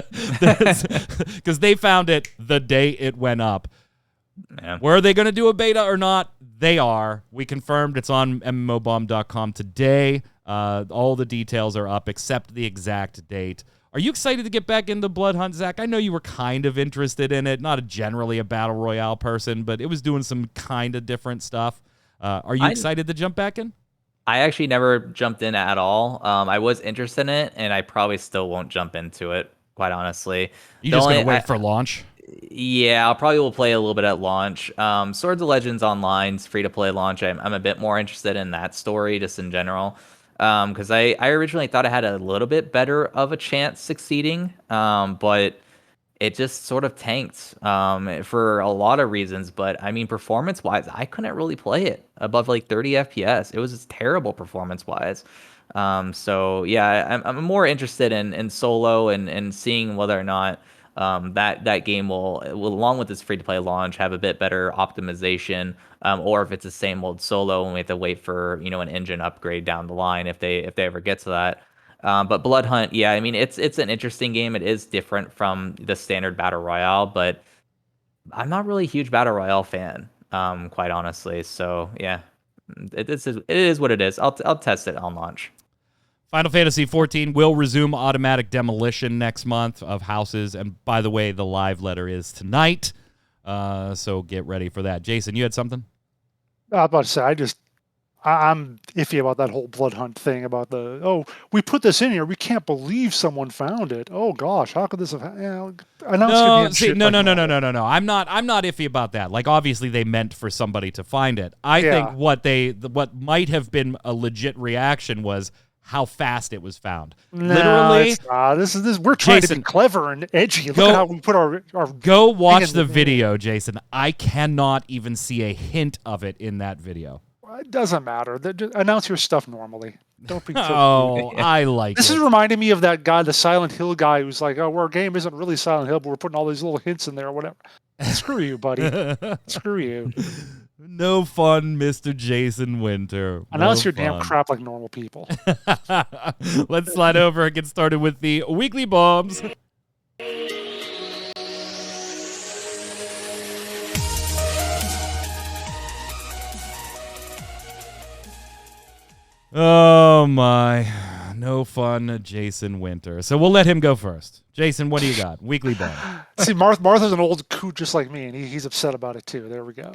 Because they found it the day it went up. Yeah. Were they going to do a beta or not? They are. We confirmed it's on mmobomb.com today. All the details are up except the exact date. Are you excited to get back into Bloodhunt, Zach? I know you were kind of interested in it. Not generally a battle royale person, but it was doing some kind of different stuff. Are you excited to jump back in? I actually never jumped in at all. I was interested in it, and I probably still won't jump into it, quite honestly. You just going to wait for launch? Yeah, I'll probably will play a little bit at launch. Swords of Legends Online's free-to-play launch. I'm a bit more interested in that story just in general. Because I originally thought it had a little bit better of a chance succeeding, but it just sort of tanked for a lot of reasons. But I mean, performance-wise, I couldn't really play it above 30 FPS. It was just terrible performance-wise. So yeah, I'm more interested in solo and seeing whether or not that game will along with this free-to-play launch have a bit better optimization, or if it's the same old solo and we have to wait for an engine upgrade down the line if they ever get to that. But Bloodhunt, yeah, I mean it's an interesting game. It is different from the standard battle royale, but I'm not really a huge battle royale fan, quite honestly. So yeah, it is what it is. I'll test it on launch. Final Fantasy XIV will resume automatic demolition next month of houses. And by the way, the live letter is tonight. So get ready for that. Jason, you had something? I was about to say, I'm iffy about that whole Bloodhunt thing about we put this in here. We can't believe someone found it. Oh gosh, how could this have happened? No. I'm not iffy about that. Obviously they meant for somebody to find it. I think what might have been a legit reaction was how fast it was found. Literally, we're trying to be clever and edgy. Look at how we put our go watch the video, Jason. I cannot even see a hint of it in that video. It doesn't matter. Just announce your stuff normally. Don't be. I like this. This is reminding me of that guy, the Silent Hill guy, who's like, "Oh, our game isn't really Silent Hill, but we're putting all these little hints in there or whatever." Screw you, buddy. Screw you. No fun, Mr. Jason Winter. Announce No your damn fun. crap like normal people. Let's slide over and get started with the weekly bombs. Oh my, no fun, Jason Winter. So we'll let him go first. Jason, what do you got? Weekly bomb. See, Martha's an old coot just like me, and he's upset about it too. There we go.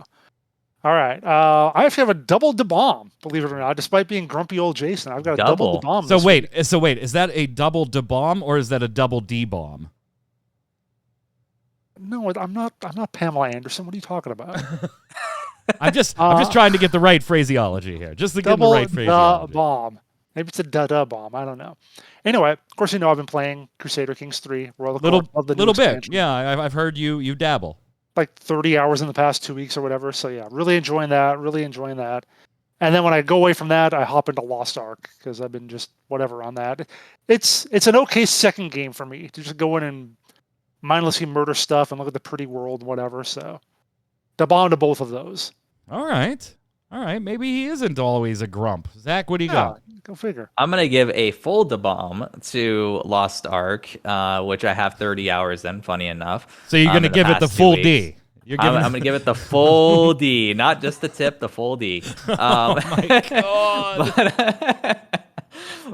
All right. I actually have a double bomb, believe it or not. Despite being grumpy old Jason, I've got a double bomb. So wait, is that a double bomb or is that a double D bomb? No, I'm not Pamela Anderson. What are you talking about? I'm just trying to get the right phraseology here. Just to get the right phraseology. Bomb. Maybe it's a da bomb. I don't know. Anyway, of course, you know I've been playing Crusader Kings 3. Little bit. Yeah, I've heard you dabble. Like 30 hours in the past 2 weeks or whatever. So yeah, really enjoying that. And then when I go away from that, I hop into Lost Ark because I've been just whatever on that. It's an okay second game for me to just go in and mindlessly murder stuff and look at the pretty world, whatever. So the bomb to both of those. All right. Maybe he isn't always a grump. Zach, what do you got? Go figure. I'm going to give a full bomb to Lost Ark, which I have 30 hours in, funny enough. So you're going to give it the full D. I'm going to give it the full D, not just the tip, the full D. Oh my God.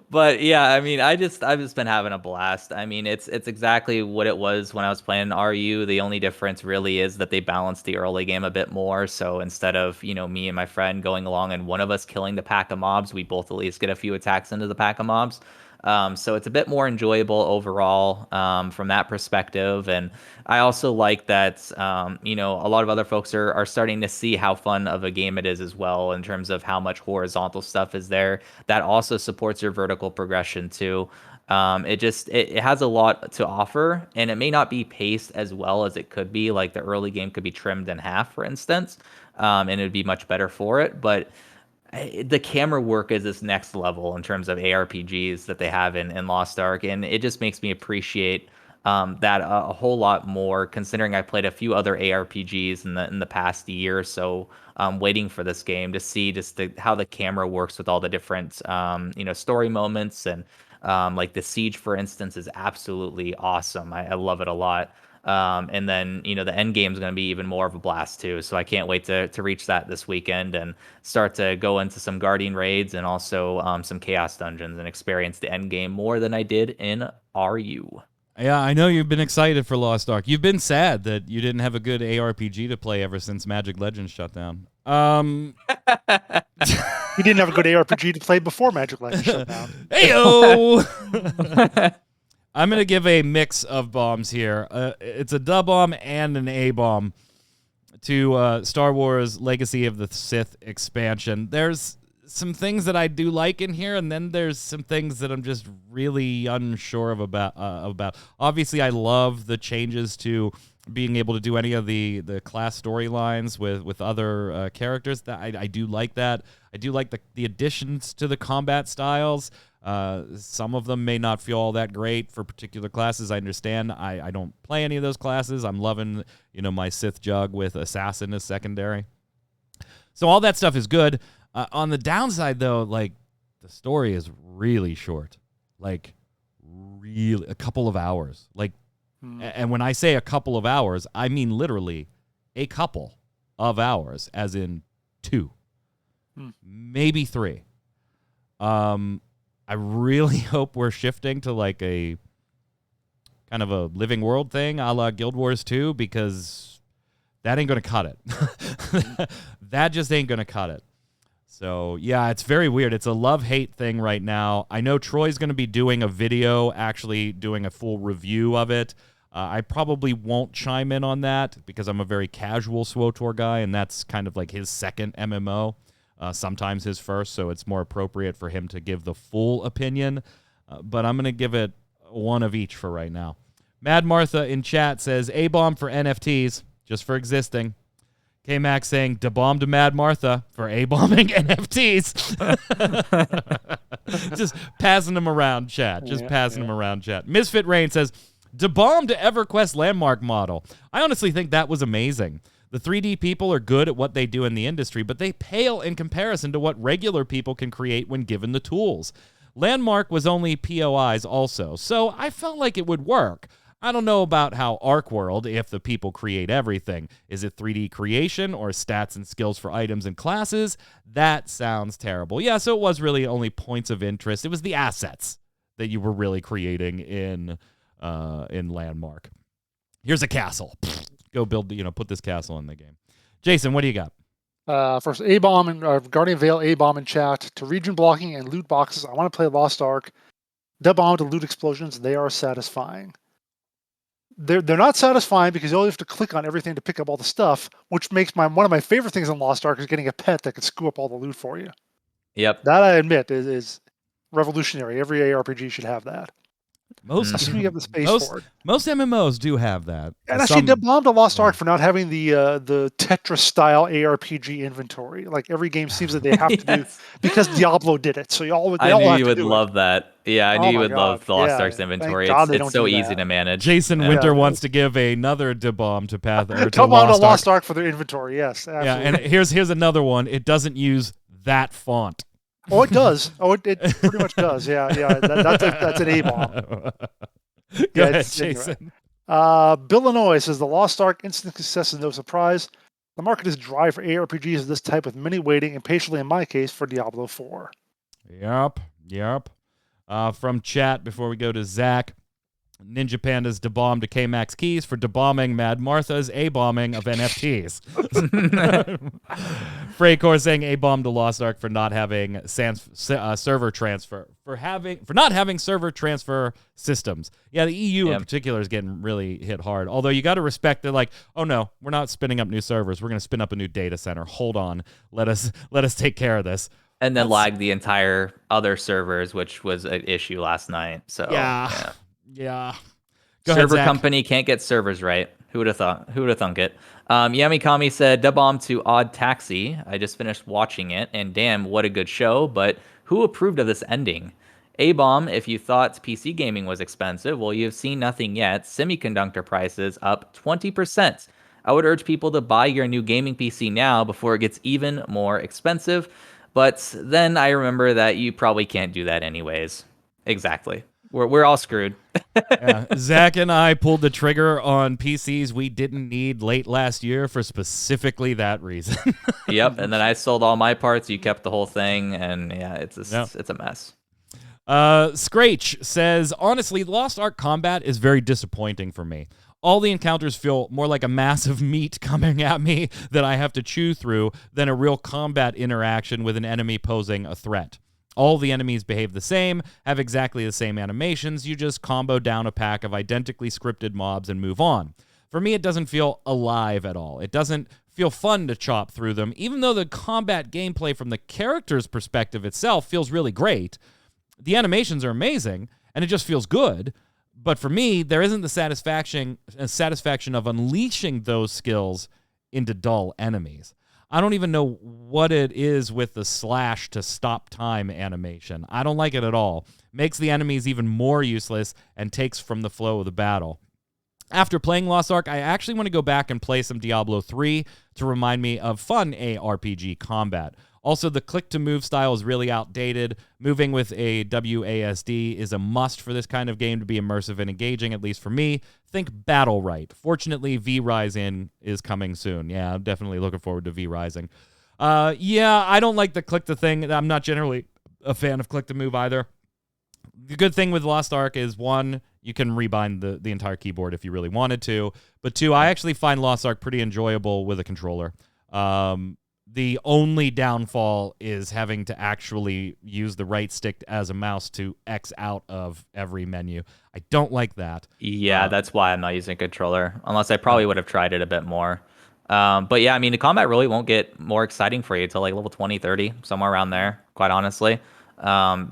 But yeah, I mean, I've just been having a blast. I mean, it's exactly what it was when I was playing RU. The only difference really is that they balanced the early game a bit more. So instead of, me and my friend going along and one of us killing the pack of mobs, we both at least get a few attacks into the pack of mobs. So it's a bit more enjoyable overall from that perspective. And I also like that, a lot of other folks are starting to see how fun of a game it is as well in terms of how much horizontal stuff is there. That also supports your vertical progression too. It has a lot to offer, and it may not be paced as well as it could be. Like the early game could be trimmed in half, for instance, and it would be much better for it. But the camera work is this next level in terms of ARPGs that they have in Lost Ark, and it just makes me appreciate that a whole lot more, considering I played a few other ARPGs in the past year or so, waiting for this game to see just how the camera works with all the different story moments, and like the Siege, for instance, is absolutely awesome. I love it a lot. And then, the end game is going to be even more of a blast too. So I can't wait to reach that this weekend and start to go into some Guardian raids and also some Chaos dungeons and experience the end game more than I did in RU. Yeah, I know you've been excited for Lost Ark. You've been sad that you didn't have a good ARPG to play ever since Magic Legends shut down. You didn't have a good ARPG to play before Magic Legends shut down. Heyo! I'm going to give a mix of bombs here. It's a da bomb and an A bomb to Star Wars Legacy of the Sith expansion. There's some things that I do like in here, and then there's some things that I'm just really unsure about. Obviously, I love the changes to being able to do any of the class storylines with other characters. I do like that. I do like the additions to the combat styles. Some of them may not feel all that great for particular classes. I understand. I don't play any of those classes. I'm loving, my Sith Jug with Assassin as secondary. So all that stuff is good. On the downside, though, like, the story is really short. Like, really, a couple of hours. Like, and when I say a couple of hours, I mean literally a couple of hours, as in 2, maybe 3. I really hope we're shifting to like a kind of a living world thing a la Guild Wars 2, because that ain't going to cut it. That just ain't going to cut it. So, yeah, it's very weird. It's a love-hate thing right now. I know Troy's going to be doing a video, actually doing a full review of it. I probably won't chime in on that because I'm a very casual SWTOR guy, and that's kind of like his second MMO. Sometimes his first, so it's more appropriate for him to give the full opinion. But I'm going to give it one of each for right now. Mad Martha in chat says, A-bomb for NFTs, just for existing. K-Max saying, da-bomb to Mad Martha for A-bombing NFTs. Just passing them around, chat. Just passing them around, chat. Misfit Rain says, da-bomb to EverQuest landmark model. I honestly think that was amazing. The 3D people are good at what they do in the industry, but they pale in comparison to what regular people can create when given the tools. Landmark was only POIs also, so I felt like it would work. I don't know about how Arc World, if the people create everything. Is it 3D creation or stats and skills for items and classes? That sounds terrible. Yeah, so it was really only points of interest. It was the assets that you were really creating in Landmark. Here's a castle. Go build, put this castle in the game. Jason, what do you got? First, A-Bomb and Guardian Vale A-Bomb in chat. To region blocking and loot boxes, I want to play Lost Ark. D-Bomb to loot explosions, they are satisfying. They're not satisfying because you only have to click on everything to pick up all the stuff, which makes one of my favorite things in Lost Ark is getting a pet that can screw up all the loot for you. Yep. That, I admit, is revolutionary. Every ARPG should have that. Assuming you have the space for it. Most MMOs do have that. And actually, D-Bomb to Lost Ark for not having the Tetris-style ARPG inventory. Like, every game seems that they have to do, because Diablo did it. So I knew you would love that. Yeah, I knew you would love the Lost Ark's inventory. It's so easy to manage. Jason Winter wants to give another D-Bomb to Path or to D-Bomb to Lost Ark for their inventory, yes. Absolutely. Yeah, and here's another one. It doesn't use that font. Oh, it does. Oh, it pretty much does. Yeah. That's an A-Bomb. Go ahead, Jason. Billinois says the Lost Ark instant success is no surprise. The market is dry for ARPGs of this type, with many waiting impatiently, in my case, for Diablo 4. Yep. From chat, before we go to Zach, Ninja Panda's D-Bomb to K-Max Keys for D-Bombing Mad Martha's A-Bombing of NFTs. Freycore saying A-Bomb to Lost Ark for not having server transfer. For not having server transfer systems. Yeah, the EU in particular is getting really hit hard. Although you got to respect that, like, oh no, we're not spinning up new servers. We're going to spin up a new data center. Hold on. Let us take care of this. And then lag the entire other servers, which was an issue last night. So yeah. Server company can't get servers right. Who would have thought? Who would have thunk it? Yamikami said, "D-Bomb to Odd Taxi. I just finished watching it, and damn, what a good show. But who approved of this ending? A-Bomb, if you thought PC gaming was expensive, well, you've seen nothing yet. Semiconductor prices up 20%. I would urge people to buy your new gaming PC now before it gets even more expensive. But then I remember that you probably can't do that anyways. Exactly. We're all screwed." Yeah. Zach and I pulled the trigger on PCs we didn't need late last year for specifically that reason. Yep, and then I sold all my parts. You kept the whole thing, and it's a mess. Scratch says, honestly, Lost Ark combat is very disappointing for me. All the encounters feel more like a mass of meat coming at me that I have to chew through than a real combat interaction with an enemy posing a threat. All the enemies behave the same, have exactly the same animations. You just combo down a pack of identically scripted mobs and move on. For me, it doesn't feel alive at all. It doesn't feel fun to chop through them, even though the combat gameplay from the character's perspective itself feels really great. The animations are amazing, and it just feels good. But for me, there isn't the satisfaction of unleashing those skills into dull enemies. I don't even know what it is with the slash to stop time animation. I don't like it at all. Makes the enemies even more useless and takes from the flow of the battle. After playing Lost Ark, I actually want to go back and play some Diablo 3 to remind me of fun ARPG combat. Also, the click-to-move style is really outdated. Moving with a WASD is a must for this kind of game to be immersive and engaging, at least for me. Think Battle Right. Fortunately, V-Rising is coming soon. Yeah, I'm definitely looking forward to V-Rising. I don't like the click-to-thing. I'm not generally a fan of click-to-move either. The good thing with Lost Ark is, one, you can rebind the entire keyboard if you really wanted to. But two, I actually find Lost Ark pretty enjoyable with a controller. The only downfall is having to actually use the right stick as a mouse to X out of every menu. I don't like that. Yeah, that's why I'm not using a controller, unless I probably would have tried it a bit more. But yeah, I mean, the combat really won't get more exciting for you until like level 20, 30, somewhere around there, quite honestly.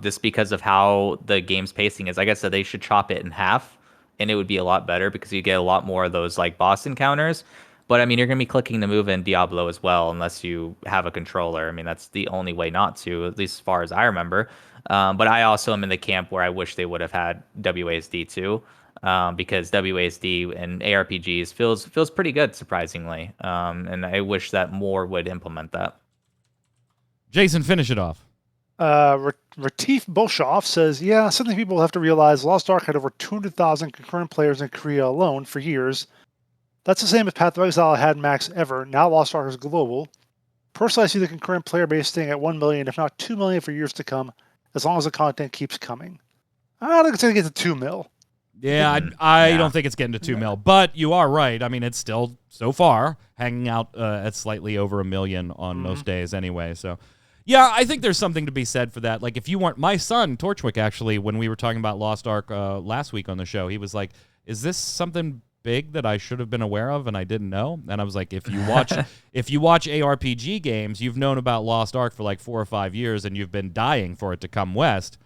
Just because of how the game's pacing is. Like I said, they should chop it in half, and it would be a lot better because you get a lot more of those like boss encounters. But I mean, you're going to be clicking to move in Diablo as well, unless you have a controller. I mean, that's the only way not to, at least as far as I remember. But I also am in the camp where I wish they would have had WASD too. because WASD and ARPGs feels pretty good, surprisingly. And I wish that more would implement that. Jason, finish it off. Retief Bolshov says, yeah, something people have to realize, Lost Ark had over 200,000 concurrent players in Korea alone for years. That's the same as Path of Exile had max ever. Now Lost Ark is global. Personally, I see the concurrent player base staying at 1 million, if not 2 million for years to come, as long as the content keeps coming. I don't think it's going to get to 2 mil. Yeah, I don't think it's getting to 2 mil, but you are right. I mean, it's still, so far, hanging out at slightly over 1 million on most days anyway, so... Yeah, I think there's something to be said for that. Like, if you want, my son, Torchwick, actually, when we were talking about Lost Ark last week on the show, he was like, is this something big that I should have been aware of and I didn't know? And I was like, if you watch ARPG games, you've known about Lost Ark for like 4 or 5 years and you've been dying for it to come west.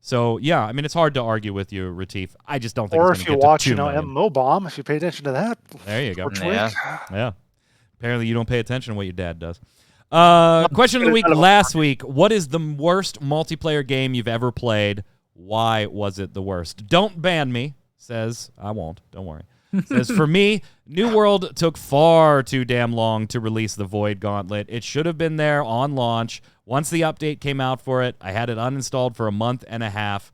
So, yeah, I mean, it's hard to argue with you, Retief. I just don't think or it's if going you to get watch, to 2 million. MMOBomb, if you pay attention to that. There you go. Torchwick. Yeah. Apparently you don't pay attention to what your dad does. Question of the week last week. What is the worst multiplayer game you've ever played? Why was it the worst? Don't ban me, says. I won't. Don't worry. Says, for me, New World took far too damn long to release the Void Gauntlet. It should have been there on launch. Once the update came out for it, I had it uninstalled for a month and a half.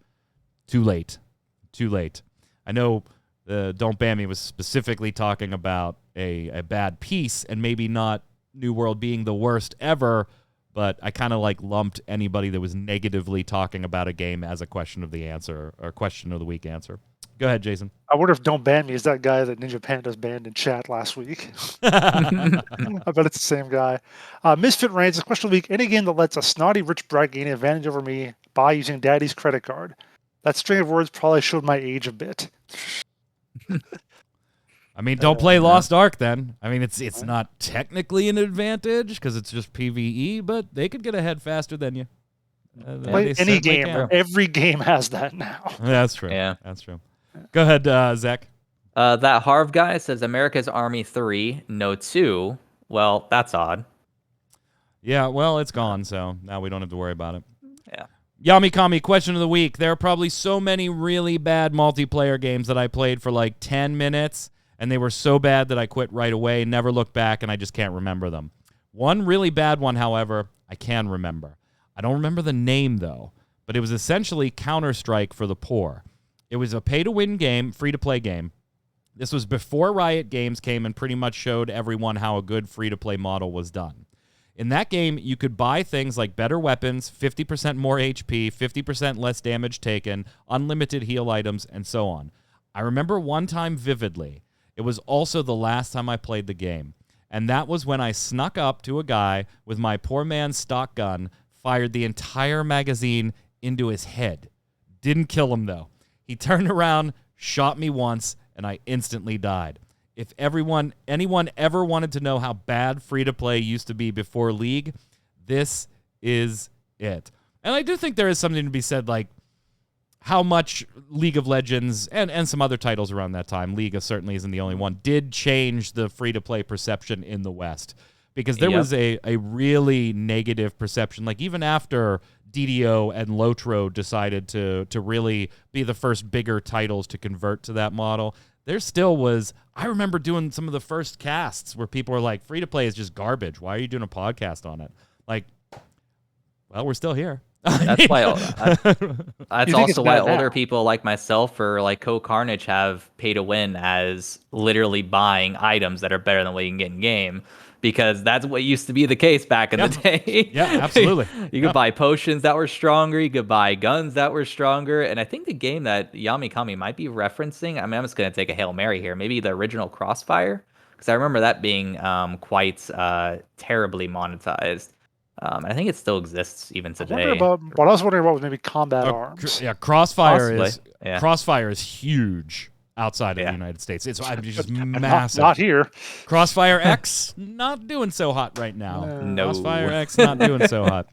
Too late. Too late. I know Don't Ban Me was specifically talking about a bad piece and maybe not New World being the worst ever, but I kind of like lumped anybody that was negatively talking about a game as a question of the answer or question of the week answer. Go ahead, Jason. I wonder if Don't Ban Me is that guy that Ninja Pandas banned in chat last week. I bet it's the same guy. Misfit Reigns, question of the week. Any game that lets a snotty rich brat gain an advantage over me by using daddy's credit card. That string of words probably showed my age a bit. I mean, don't play Lost Ark then. I mean, it's not technically an advantage because it's just PvE, but they could get ahead faster than you. Play any game. Can. Every game has that now. That's true. Yeah. That's true. Go ahead, Zach. That Harv guy says America's Army 3, no 2. Well, that's odd. Yeah, well, it's gone, so now we don't have to worry about it. Yeah. Yami Kami, question of the week. There are probably so many really bad multiplayer games that I played for like 10 minutes, and they were so bad that I quit right away, never looked back, and I just can't remember them. One really bad one, however, I can remember. I don't remember the name, though, but it was essentially Counter-Strike for the poor. It was a pay-to-win game, free-to-play game. This was before Riot Games came and pretty much showed everyone how a good free-to-play model was done. In that game, you could buy things like better weapons, 50% more HP, 50% less damage taken, unlimited heal items, and so on. I remember one time vividly. It was also the last time I played the game, and that was when I snuck up to a guy with my poor man's stock gun, fired the entire magazine into his head. Didn't kill him, though. He turned around, shot me once, and I instantly died. If anyone ever wanted to know how bad free-to-play used to be before League, this is it. And I do think there is something to be said, like, how much League of Legends and some other titles around that time, League certainly isn't the only one, did change the free-to-play perception in the West. Because there was a really negative perception. Like, even after DDO and Lotro decided to really be the first bigger titles to convert to that model, there still was... I remember doing some of the first casts where people were like, free-to-play is just garbage. Why are you doing a podcast on it? Like, well, we're still here. That's why. That's also why older people like myself or like Co-Carnage have pay to win as literally buying items that are better than what you can get in game, because that's what used to be the case back in the day. Yeah, absolutely. You could buy potions that were stronger. You could buy guns that were stronger. And I think the game that Yami Kami might be referencing, I mean, I'm just going to take a Hail Mary here. Maybe the original Crossfire, because I remember that being quite terribly monetized. I think it still exists even today. But I was wondering about was maybe combat arms. Crossfire Possibly. Crossfire is huge outside of the United States. It's just massive. Not here. Crossfire X not doing so hot right now. No. Crossfire X not doing so hot.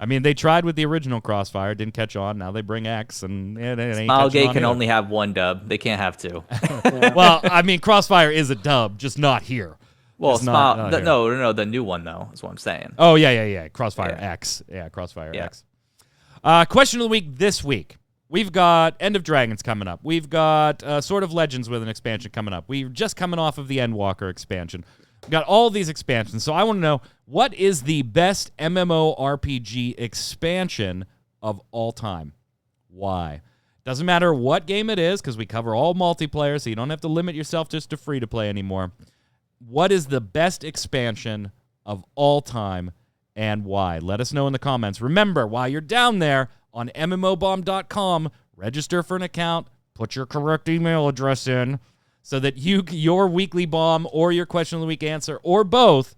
I mean, they tried with the original Crossfire, didn't catch on. Now they bring X, and it ain't Smilegate can only have one dub. They can't have two. Well, I mean, Crossfire is a dub, just not here. Well, no, the new one, though, is what I'm saying. Oh, yeah. Crossfire X. Yeah, Crossfire X. Question of the week this week. We've got End of Dragons coming up. We've got Sword of Legends with an expansion coming up. We're just coming off of the Endwalker expansion. We've got all these expansions. So I want to know, what is the best MMORPG expansion of all time? Why? Doesn't matter what game it is, because we cover all multiplayer, so you don't have to limit yourself just to free-to-play anymore. What is the best expansion of all time, and why? Let us know in the comments. Remember, while you're down there on mmobomb.com, register for an account, put your correct email address in, so that your weekly bomb or your question of the week answer, or both,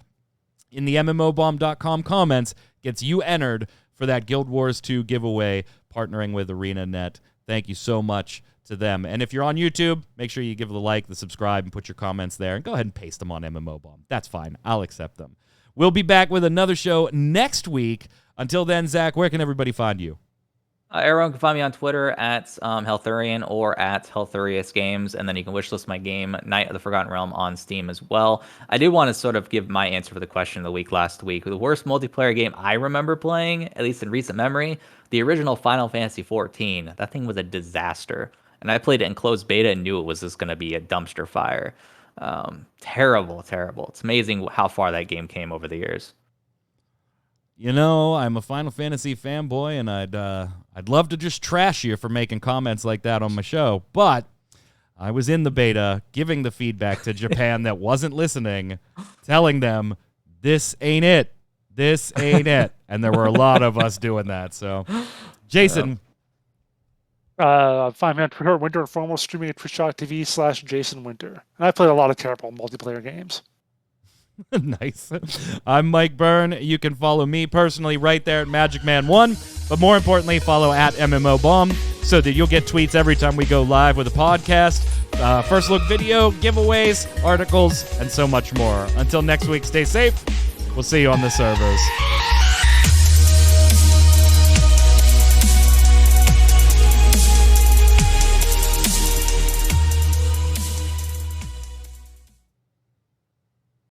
in the mmobomb.com comments, gets you entered for that Guild Wars 2 giveaway, partnering with ArenaNet. Thank you so much to them. And if you're on YouTube, make sure you give the like, the subscribe, and put your comments there. And go ahead and paste them on MMOBomb. That's fine. I'll accept them. We'll be back with another show next week. Until then, Zach, where can everybody find you? Everyone can find me on Twitter at Healthurian or at Healthurius Games, and then you can wishlist my game, Knight of the Forgotten Realm, on Steam as well. I did want to sort of give my answer for the question of the week last week. The worst multiplayer game I remember playing, at least in recent memory, the original Final Fantasy XIV. That thing was a disaster, and I played it in closed beta and knew it was just going to be a dumpster fire. Terrible. It's amazing how far that game came over the years. You know, I'm a Final Fantasy fanboy, and I'd love to just trash you for making comments like that on my show, but I was in the beta giving the feedback to Japan that wasn't listening, telling them, this ain't it. This ain't it. And there were a lot of us doing that. So, Jason. Find me on Twitter, Winter and Foremost, streaming at twitch.tv/Jason Winter. And I played a lot of terrible multiplayer games. Nice. I'm Mike Byrne. You can follow me personally right there at magicman1, but more importantly, follow at MMOBomb so that you'll get tweets every time we go live with a podcast, first look video, giveaways, articles, and so much more. Until next week, stay safe. We'll see you on the servers.